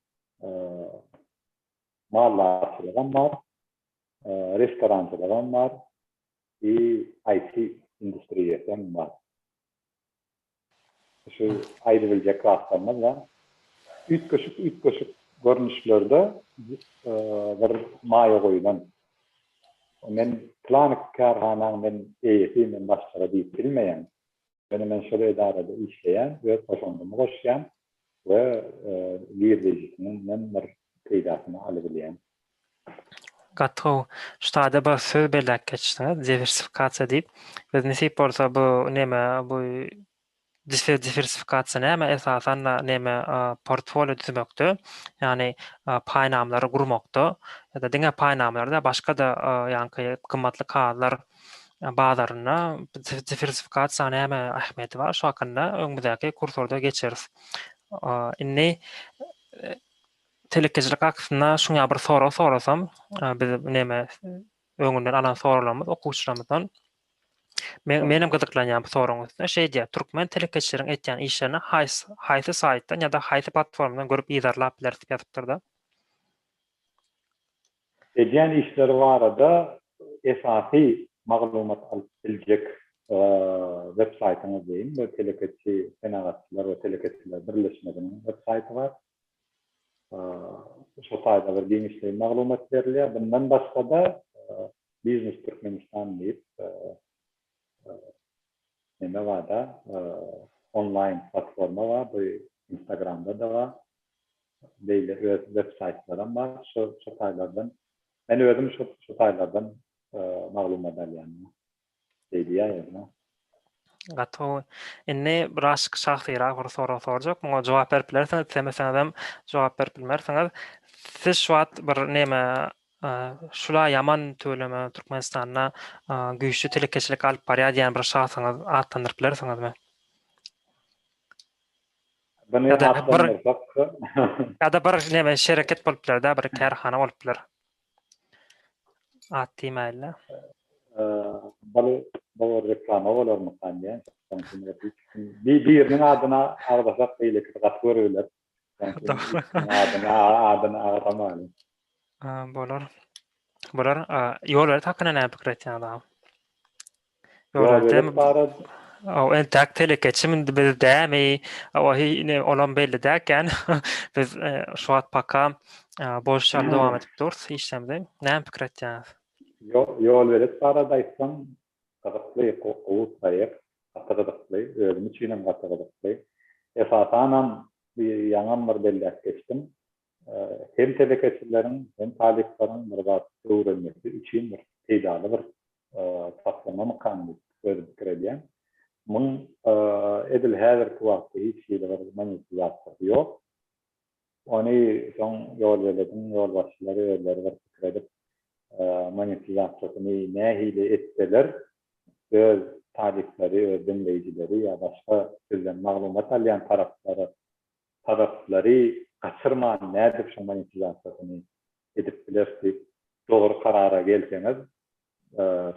mallarçılığım var, restorancılığım var, IT endüstriyesinden var. Şu ayrılabilecek rastlarımız var. Üç görünüşlerde bir maýa goýulan. Men planik kerhanaň men eýesi men başlara diýip bilmeýän. Men şol edarada işleýän we paşondumy goşýan we liderliğinden bir peýdasyny alybilýän. Gatoo. Ştada bir söz belläp geçdiňiz, diversifikasiýa diýip. Biz nesip bolsa bu näme bu diversifikasiýa näme esasan näme portfolio düzmekde, ýani paýnamlary gurmakda, ýa-da diňe paýnamlarda başga da ýanky kymmatly kagazlar bazaryna diversifikasiýa näme ähmiýeti bar, şu hakynda öňümüzdäki kursorda geçeriz. Inni telekeçilik aksyna şuňa bir sorasam, biz näme öňünden alan soralarymyz okuwçylarymyzdan menim gyzyklanýan bu soraňyz şey diýär, türkmen telekeçileriň etýän işlerini haýsy saýtdan ýa-da haýsy platformadan görüp ýazarlap bilersiz ýazypdyr da. Edýän işleri barada esasy maglumat alyp biljek web saytyňyz diýin, bu telekeçi senagatçylar we telekeçiler birleşmeginiň web saýty bar. Şu sayda bir genişli maglumat berilýär. Bundan başga da Business Turkmenistan diýip näme bar da online platforma bar, bu Instagramda da bar. Beýle öz web saytlaram bar. Şu saytlardan men özüm şu saytlardan maglumat alýan. Diýýär. Gatoo. Inni raşk şahsyra bir soru sorjak. Muňa jogap berip bilersiňiz, semeseňizem jogap berip bilmersiňiz. Siz şu wagt bir näme şula ýaman tölemä Türkmenistanda güýçli telekeçilik alyp barýar diýen bir şahsyňyz atlandyryp bilersiňizmi? Ya da bir näme şereket bolup biler, bir kerhana bolup biler. Atdymaýla. Bu reklama bolarmy kanýa? Biriniň adyna arbasak beýleki gatwörler. Adyna aramaly. Bolar. Ýollar hakynda näme pikir etýär? Ýollar entek telekeçimin biz dämi, olan belli däken biz şu wagt paka boşal dowam edip durýar işlemde. Näme pikir etýär? Yol verip baradaýsam, gatly gowy taýyp, gatly, özüm üçin gatly. Esasanam ýaňam bir belläp geçdim. Hem telekeçileriň hem taliplerin bir zat öwrenmesi üçin bir peýdaly bir taslama mykany özüm edýän. Mun edil häzir wagtda hiç ýerde bir manipulasiýa ýok. Ony soň ýol verdim, ýol başçylary özleri bir pikir edip manipulasiýasyny nähili etseler, öz talipleri, öz dinleýijileri ýa başga sözden maglumat alýan taraplary kaçırma nädip şondan intizamyny edip bilersik, dogry karara gelseňiz,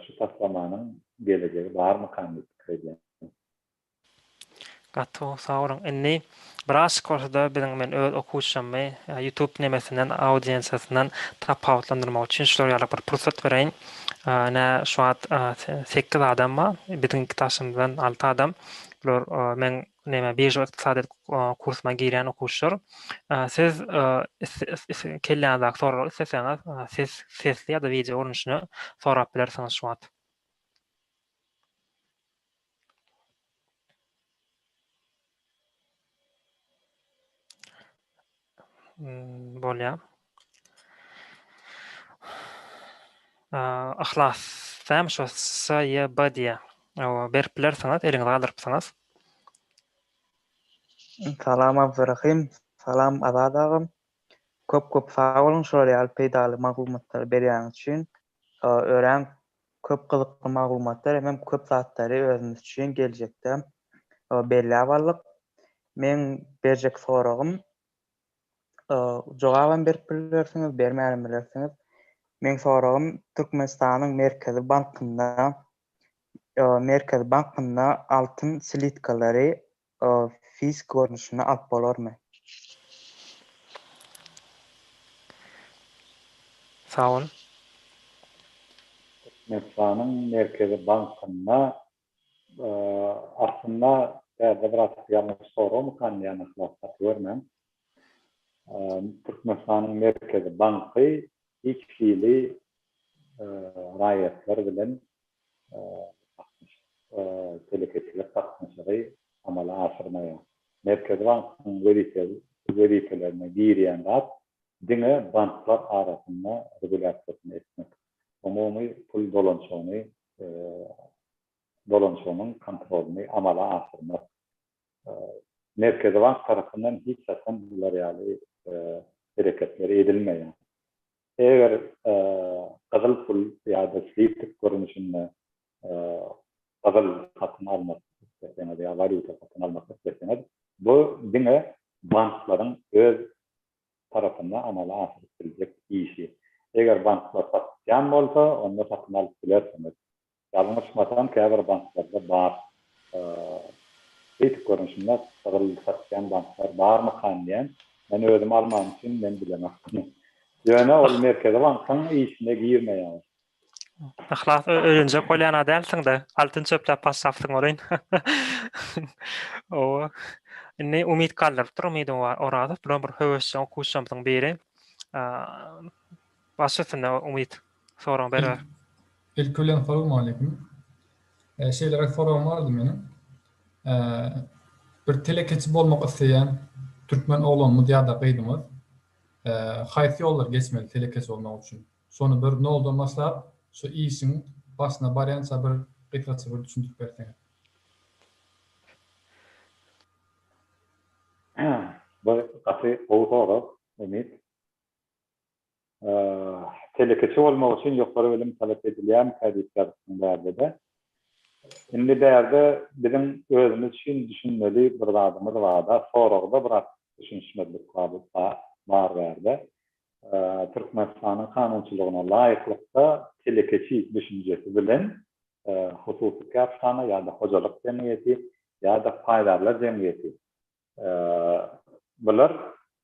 şu taslamanyň geleceği barmy kandy pikirdiň. Gatto sağ olun. Enni biraz korsada bilen men öz okuşamy YouTube nemesinden audiensasinden tapawutlandyrmak üçin şol ýaly bir pursat bereň. Nä şu an 8 adam bar. Bizim klassymyzdan 6 adam. Bular men neme birji iktisadat kursyna giren okuşlar. Siz kelläňizde soralar isteseňiz, siz sesli ýa-da video görnüşini sorap bilersiňiz şu an. Bolýar. Ahlas, sam şu sayabadiya. Berip bilersiňiz, eliňize aldyrypsyňyz. Salam Abdurrahim, salam Azad ağam. Köp sağ olun şol ýaly peýdaly maglumatlar berýäňiz üçin. Ören köp gyzykly maglumatlar hem köp zatlary özüňiz üçin geljekde belläp aldyk. Men berjek soragym jogabam berip bilersiňiz, bermälim bilersiňiz. Men soragym Türkmenistanyň Merkezi Bankynda altyn slitkalary fizik görnüşine alyp bolarmy? Sağ olun. Türkmenistan'ın Merkezi Bankynda aslında bäde bir yanlış soru mu kan ýa-ni hlapat görmem. Türkmenistan'ın Merkezi Banky ikili raýatlar bilen telekeçilik takmışygy amala asyrmaýar. Merkezi Bankyň wezifelerini birýän zat diňe banklar arasynda regulasiýa etmek. Umumy pul dolanşygynyň kontrolüni amala asyrmak. Merkezi Bank tarapyndan hiç zaten bular ýaly hereketleri edilmeýär. Eger gyzyl pul ýa-da slitik görnüşinde gyzyl satyn almak isteseňiz ýa valyuta satyn almak isteseňiz, bu diňe banklaryň öz tarapyndan amala asyryljak işi. Eger banklar satýan bolsa, onda satyn alyp bilersiňiz. Ýalňyşmasam, käbir banklarda bar. Slitik görnüşinde gyzyl satýan banklar barmy kandiýan? Men özüm almam üçin men bilemem. Ýöne ol Merkezi Bankyň işine girmeýär. Ahlas ölünce kolýana dälsiň-de, altyn çöpläp passapsyň olaýyn. O, ne umid galdyryp dur, umydy orada, bilen bir höwesçi okuşamyň biri. Başysynda umid soraň berer. İlk ölen salam aleyküm. Şeylere sorum vardı benim. Bir telekeçi bolmak isteyen Türkmen oğlanmı diye da gaýdymyz. Haýsy ýollar geçmeli telekeçi olmak üçin. Sonu bir ne oldu maslap, şu işin başına barýança bir gitratça bir düşündürip berseňiz. Bu gaty owdara umid. Telekeçi bolmak üçin ýokary bilim talap edilýän kädiklerinde. Indi därde bizim özümüz üçin düşünmeli bir adamymyz barda, soragda bir düşünşmelik bar berde. Türkmenistanyň kanunçylygyna laýyklykda telekeçi düşünjesi bilen hususy kapsana ýa-da hojalyk jemgyýeti ýa-da paýdarlar jemgyýeti. Bular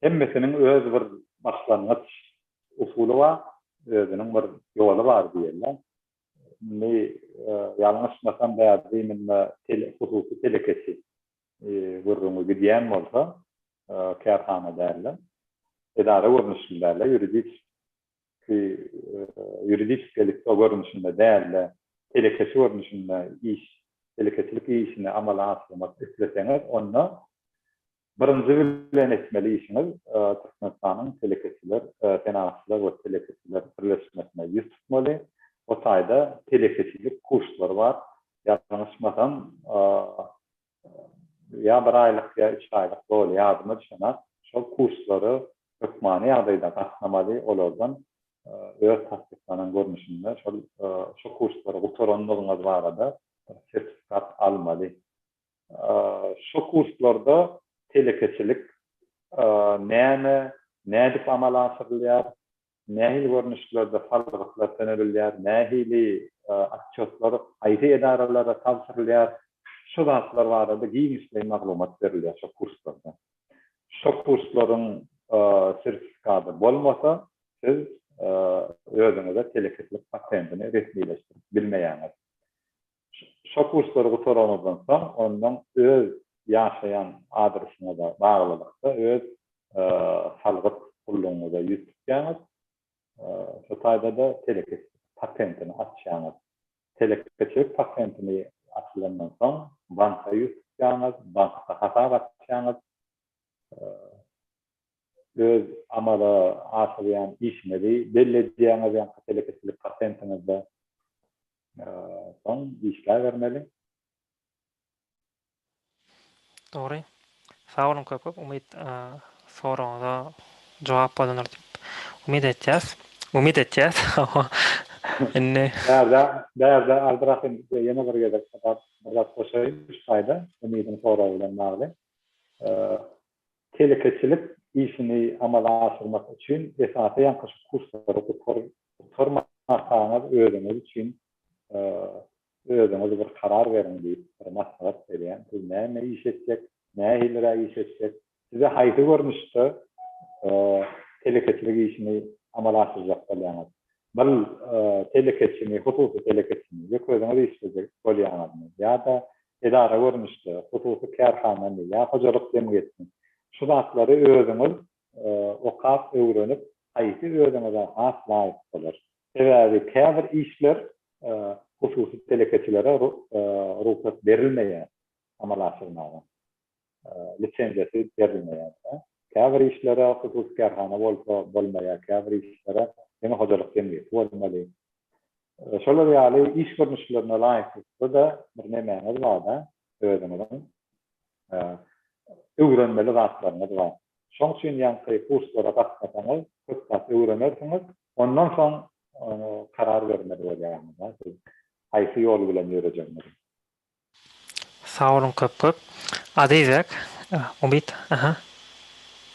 hemmesiniň öz bir başlangyç usuly bar, özüniň bir ýoly bar diýerler. Ýalňyşmasam bäzi hususy telekeçi gurrumy gidýän bolsa, kärhana därler. Edara görnüşünde yuridik görnüşünde därler, telekeçi görnüşünde telekeçilik işini amala asyrmak isteseňiz, onda birinji bilen etmeli işiniz Türkmenistanyň telekeçiler, tenasçylar we telekeçiler birleşmesine ýüz tutmaly. O taýda telekeçilik kurslary bar. Ýalňyşmasam, ýa bir aýlyk ýa 3 aýlyk bol ýadyma düşenler. Şol kurslary hökmany ýagdaýda gatnamaly olardan öz tasdiklanan görnüşinde şol kurslary gutaranlygyňyz barada sertifikat almaly. Şu kurslarda telekeçilik nädip amal asyrylýar, nähili görnüşlerde farklar tönelýär, nähili atçotlar aýry edaralara tapşyrylýar. Şu zatlar barada giňişli maglumat berilýär şu kurslarda. Şu kurslaryň sertifikaty bolmasa, siz özüňize teleketlik patentini resmileşdirip bilmeýäňiz. Şu kurslary gutaramadan soň ondan öz ýaşaýan adresyna da baglylykda öz salgyt kullanmagyna ýetýäňiz. Şu taýda da teleketlik patentini açýaňyz. Teleketlik patentini açylandan soň banka ýetýäňiz, bankda hasap açýaňyz. Öz amala asylýan işleri belledýäňiz ýa-da teleketlik patentinizde soň işler bermeli. Dogry. Sag bolun köp. Umid soraňyza jogap bolanlar diýip umid etýäs. Umid etýäs. Enne Därde aldrahyn ýene bir gezek biraz goşaýyp şaýda umidin soragy bilen bagly. Teleketçilik işini amala aşyrmak üçin esasy ýanky kurslary oturmagyňyz öýrenmek üçin özüňiz bir karar beriň diýip bir maslahat berýän. Siz näme iş etjek, nähilere iş etjek, size haýdy görnüşde teleketçilik işini amala aşyrjak bolýaňyz. Bu teleketçini, hususy teleketçini ýöküňiz işlejek bolýaňyz. Ýa-da edara görnüşde, hususy kärhanany ýa hojalyk demgetini. Şu zatlary özüňiz okap öwrenip, haýsy özüňize has laýyk bolar. Sebäbi käbir işler hususy teleketçilere ruhsat berilmeýär amala aşyrmagy. Lisensiýasy berilmeýär. Käbir işlere hususy kärhana bolmaýar, käbir işlere ýene hojalyk demget bolmaly. Şolar ýaly iş görnüşlerine laýyk da bir nämeňiz bar-da özüňiň öwrenmeli zatlaryňyz bar. Şoň üçin ýanky kurslara gatnaşsaňyz, köp öwrenirsiňiz, ondan soň karar bermeli bolýarsyňyz. Haýsy ýol bilen ýörejegiňiz. sag bolun köp. Adizek. Umid.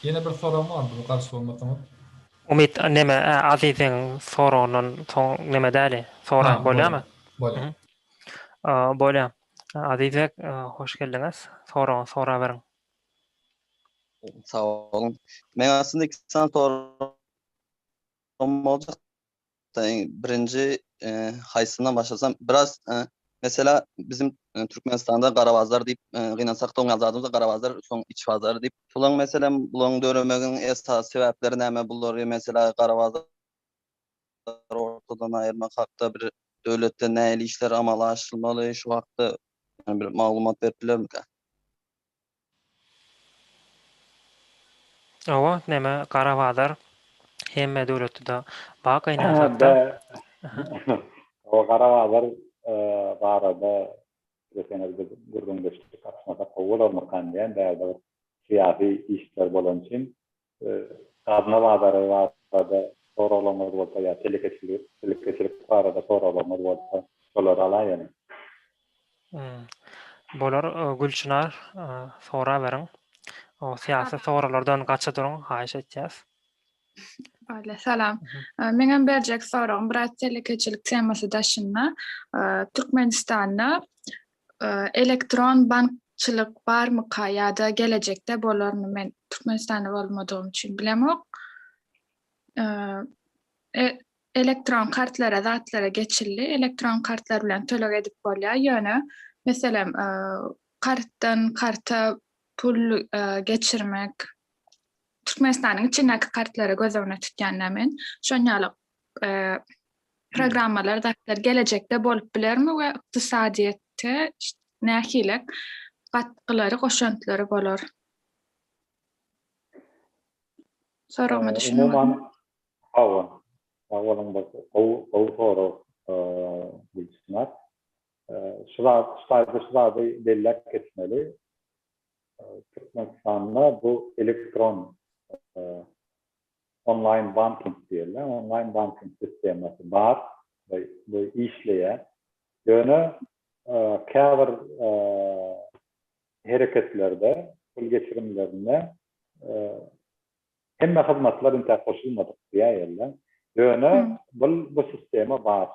Ýene bir soram bardy, bu garşy bolmasaňyz. Umid neme azizeň soragynyň soň neme däli? Soraň bolýarmy? Bolýar. Bolýar. Azizek, hoş geldiňiz. Sora beriň. Sağ olun. Men aslında 2 saat sorum olacak. Birinci haysından başlasam biraz mesela bizim Türkmenistan'da Garavazlar deyip gynansak da yazadığımızda Garavazlar son içvazlar deyip bulan mesela bulan döremeğin esas sebepleri näme bulary mesela Garavazlar ortadan ayırmak hakda bir döwletde näli işler amala aşyrylmaly şu hakda bir maglumat berdilermi? Owa neme Garavazlar hemme döwletde bak aýnansakda. O Garavazlar barada geçenlerde gurgunlaştık aslında kovulmakan diyen değerli siyasi işler bolan için Garavazlar varada soralanlar bolsa ya teleketçilik barada soralanlar bolsa şolar alaýan. Bolar Gülçinar sora beriň. O siyasi soralardan gaça duruň, haýyş etýäs. Bale, salam. Meňem berjek sorum biraz teleketçilik temasy daşynma. Türkmenistanda elektron bankçylyk barmy ýa-da gelecekde bolarmy? Men Türkmenistanda bolmadygym üçin bilemok. Elektron kartlara, zatlara geçildi. Elektron kartlar bilen töleg edip bolýar. Ýöne, meselem kartdan karta pul geçirmek, Türkmenistanyň içindäki kartlara gözüne tutýanlar men şonýalyk programmalar zatlar gelecekde bolup bilermi we ykdysadyýetde nähili gatgylary, goşantlary bolar? Soragmy düşünýärmi? Umuman o soru bilsinler. Şurada belirlek geçmeli. Türkmenistan'da bu elektron online banking diyorlar. Online banking sistemi var. Bu işleye. Yönü kâver hareketlerde, pul geçirimlerinde hemme hyzmatlar inte koşulmadyk diýerler. Ýöne bu sistema bar.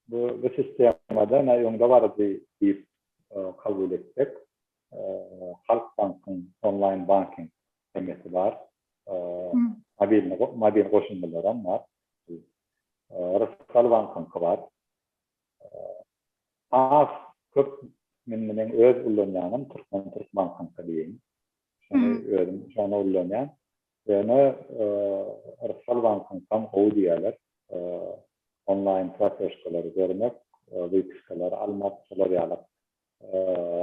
Bu sistemada näýoňda bar diýip kabul etdik. Halk Bankyň online banking hemmeti bar. Mobil goşunmalar var. Rıskal Bankyň bar. Köp meniň öz ullanýanym Türk Bankyň diýen. Şonu ullanýan. Ýöne Rıskal Bankyň tam gowy diýerler. Online platformlar görmek, websiteler almak, şolar ýaly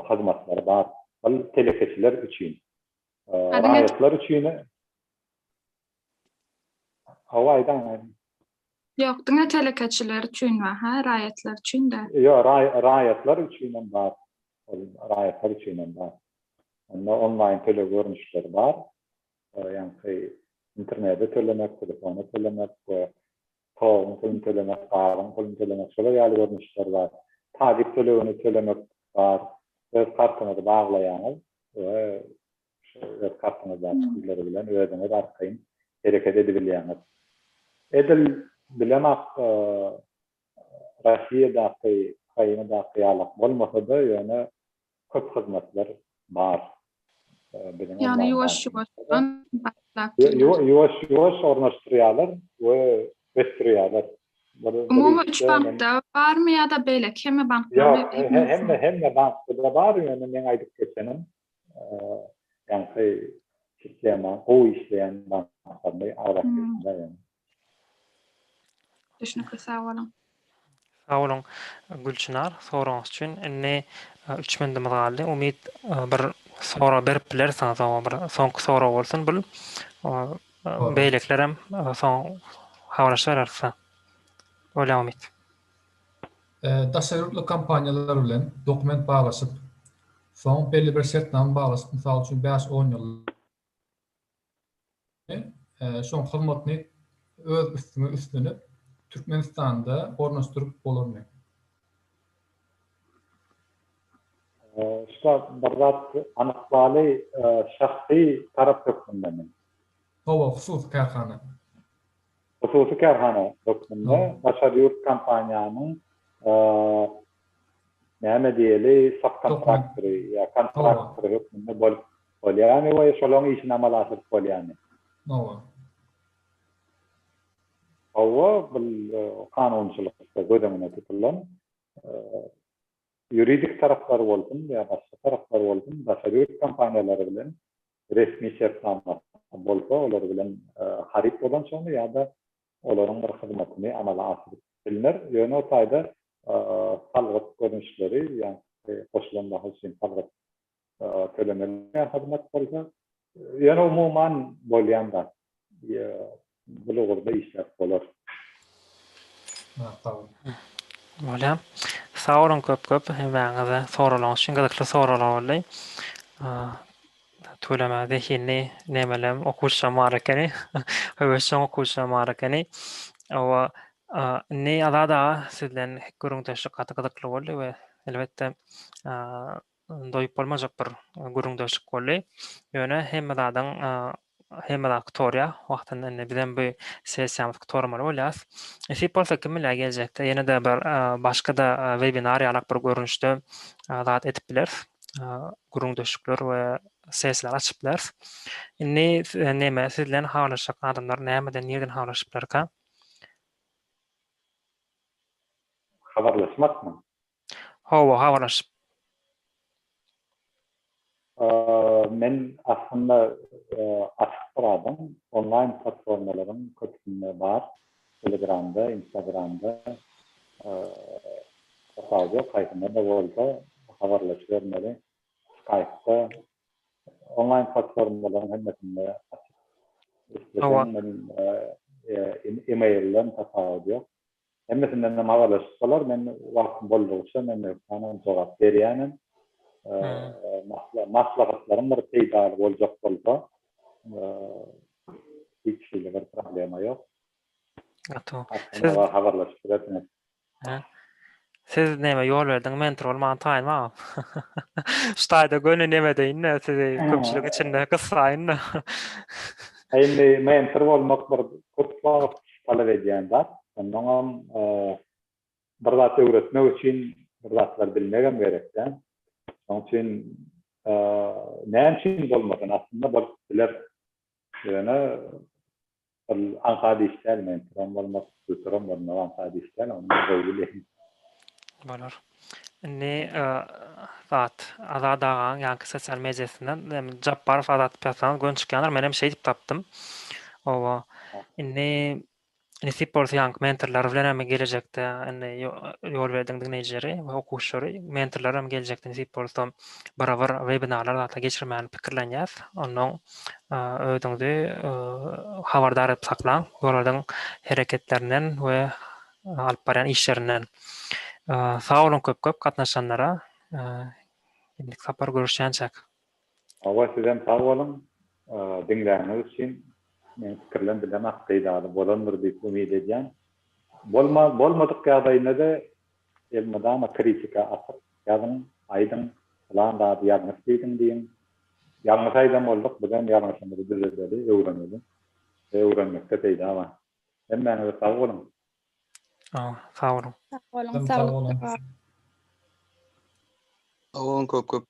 hyzmatlar bar. Bu telekeçiler üçin. Raýatlar üçin hawaýdan Yok, diňe telekeçiler üçin we raýatlar üçin de. Ýok, raýatlar üçin bar. Raýatlar üçin bar. Online tele görnüşler bar. Ýani internetde telemek, telefona telemek we toň telemek, garyň telemek şolar ýaly görnüşler bar. Taýip telemek bar. Öz kartyňyzy baglaýanyz we öz kartyňyzdan çykyşlary bilen özüňiz arkaýyn hereket edebilýäňiz. Edil bilemek Russiýadaky Ukrainadaky ýalyk bolmasa-da ýöne köp hyzmatlar bar. Yani ýuwaş-ýuwaşdan başlap. Ýuwaş ornaşdyrýarlar we gösterýärler. Umumy 3 bankda barmy ýa-da beýlek? Hemme bankda? Hemme bankda bar ýöne men aýdyp geçenim. Yani sistema o işleyen banklarda araştırmalar yani. Teşekkür sağ olun. Sağ olun Gülçinar, soruňyz üçin. Enne 3 mendimiz galdy. Umid bir soru berip bilersiňiz, bir soňky soru bolsun bu. Beýlekler hem soň habarlaşarsa. Ola umid. Tasarrufly kampaniýalar bilen dokument baglaşyp, soň belli bir şertlerden baglaşyp, mysal üçin 5-10 ýyl şoň hyzmatyny öz üstünüp Türkmenistanda ornaşdyryp bolarmy? Şol birat anyklaly şahsy tarap hökmünde. Hususy karhana. Hususy karhana hökmünde başga ýurt kampaniýanyň näme diýeli subkontraktory ýa kontraktory hökmünde bolýany we şolaň işini amala asyryp bolýany. Hawa bu kanunçylykda gödemine tutulan yuridik taraflar bolsun ýa başga taraflar bolsun, başga ýurt kampaniýalary bilen resmi şertnama bolsa, olar bilen haryp bolan şonu ýa-da olaryň bir hyzmatyny amala asyryp bilinir. Ýöne o taýda salgyk görnüşleri ýani goşulan baha üçin salgyk tölemeli hyzmat bolsa, ýani umumyň bolýanda bu lugurda işlep bolar. Ola. Sağ olun köp. Hemäňize soralar üçin gyzykly soralar boldy. Tölemä zehini nemelem okuşa marakany, höwüşçe okuşa marakany. Owa ne alada sizden görüňdeşlik gyzykly boldy we elbetde doýup bolmajak bir görüňdeşlik boldy. Ýöne hemme aktorya wagtynda bilen bu sessiýamyz aktormaly bolýar. Esip bolsa kimle geljekde ýene-de bir başga da webinar ýa-da bir görünüşde zat edip biler. Görüňdeşlikler we sesler açyp biler. Näme sizlen habarlaşak adamlar nämeden ýerden habarlaşyplar? Habarlaşmakmy? Habarlaşyp. Men aslında açık adam online platformların köpünde bar. Telegram'da, Instagram'da sadece kaydında da oldu. Haberleşip vermeli. Skype'da online platformların hemmesinde açık. İstedim e-mail'den tasavvur yok. Hemmesinden de haberleşipsalar men vaktim bolduğuça men kanun cevap berýänim. Maslahatlarım bir peýda boljak bolsa, hiç şeýle bir problema ýok. Gato. Siz habarlaşyp bilersiňiz. Siz näme ýol berdiň, mentor bolmagy taýynma. Ştaýda gönü näme deýin, sizi köpçülik içinde gyssaýyn. Endi mentor bolmak bir kurt wagt talap edýän zat. Ondan bir zat öwretmek üçin bir zatlar bilmegem gerekde. Onun için näme üçin bolmadan aslında bolup biler. Ýöne ankady işler mentor bolmak, tuturam bolmak ankady işler, onu goýuly. Bolar. Ne zat Azad ağa ýa-ni sosial mediýasinden Jabbarov Azad piýasaňyz gön çykýanlar. Men hem şey diýip tapdym. Owa inni Nisip bolsa ýa-ni mentorlar bilen hem gelecekde ýol berdiňiz näjeri we okuwçylary mentorlar hem gelecekde nisip bolsa barabar webinarlar zata geçirmäni pikirlenýär. Ondan özüňizi habardar edip saklaň olaryň hereketlerinden we alyp baran işlerinden. Sağ olun köp gatnaşanlara. Indik sapar görüşýänçek. Awa sizem sağ bolun. Dinleýäňiz üçin men pikirlen bilen akdyýdaly bolandyr diýip umyt edýän. Bolmadyk ýagdaýynda da elmedama kritika atyp ýagyň aýdyň plan da ýagňyş diýdiň diýen. Ýagňyş aýdam bolduk, bilen ýagňyşymyzy düzeltdi, öwrenmeli. Öwrenmekde peýda bar. Hemmäňize sağ bolun. Sağ olun. Sağ olun. Sağ olun. Sağ olun köp.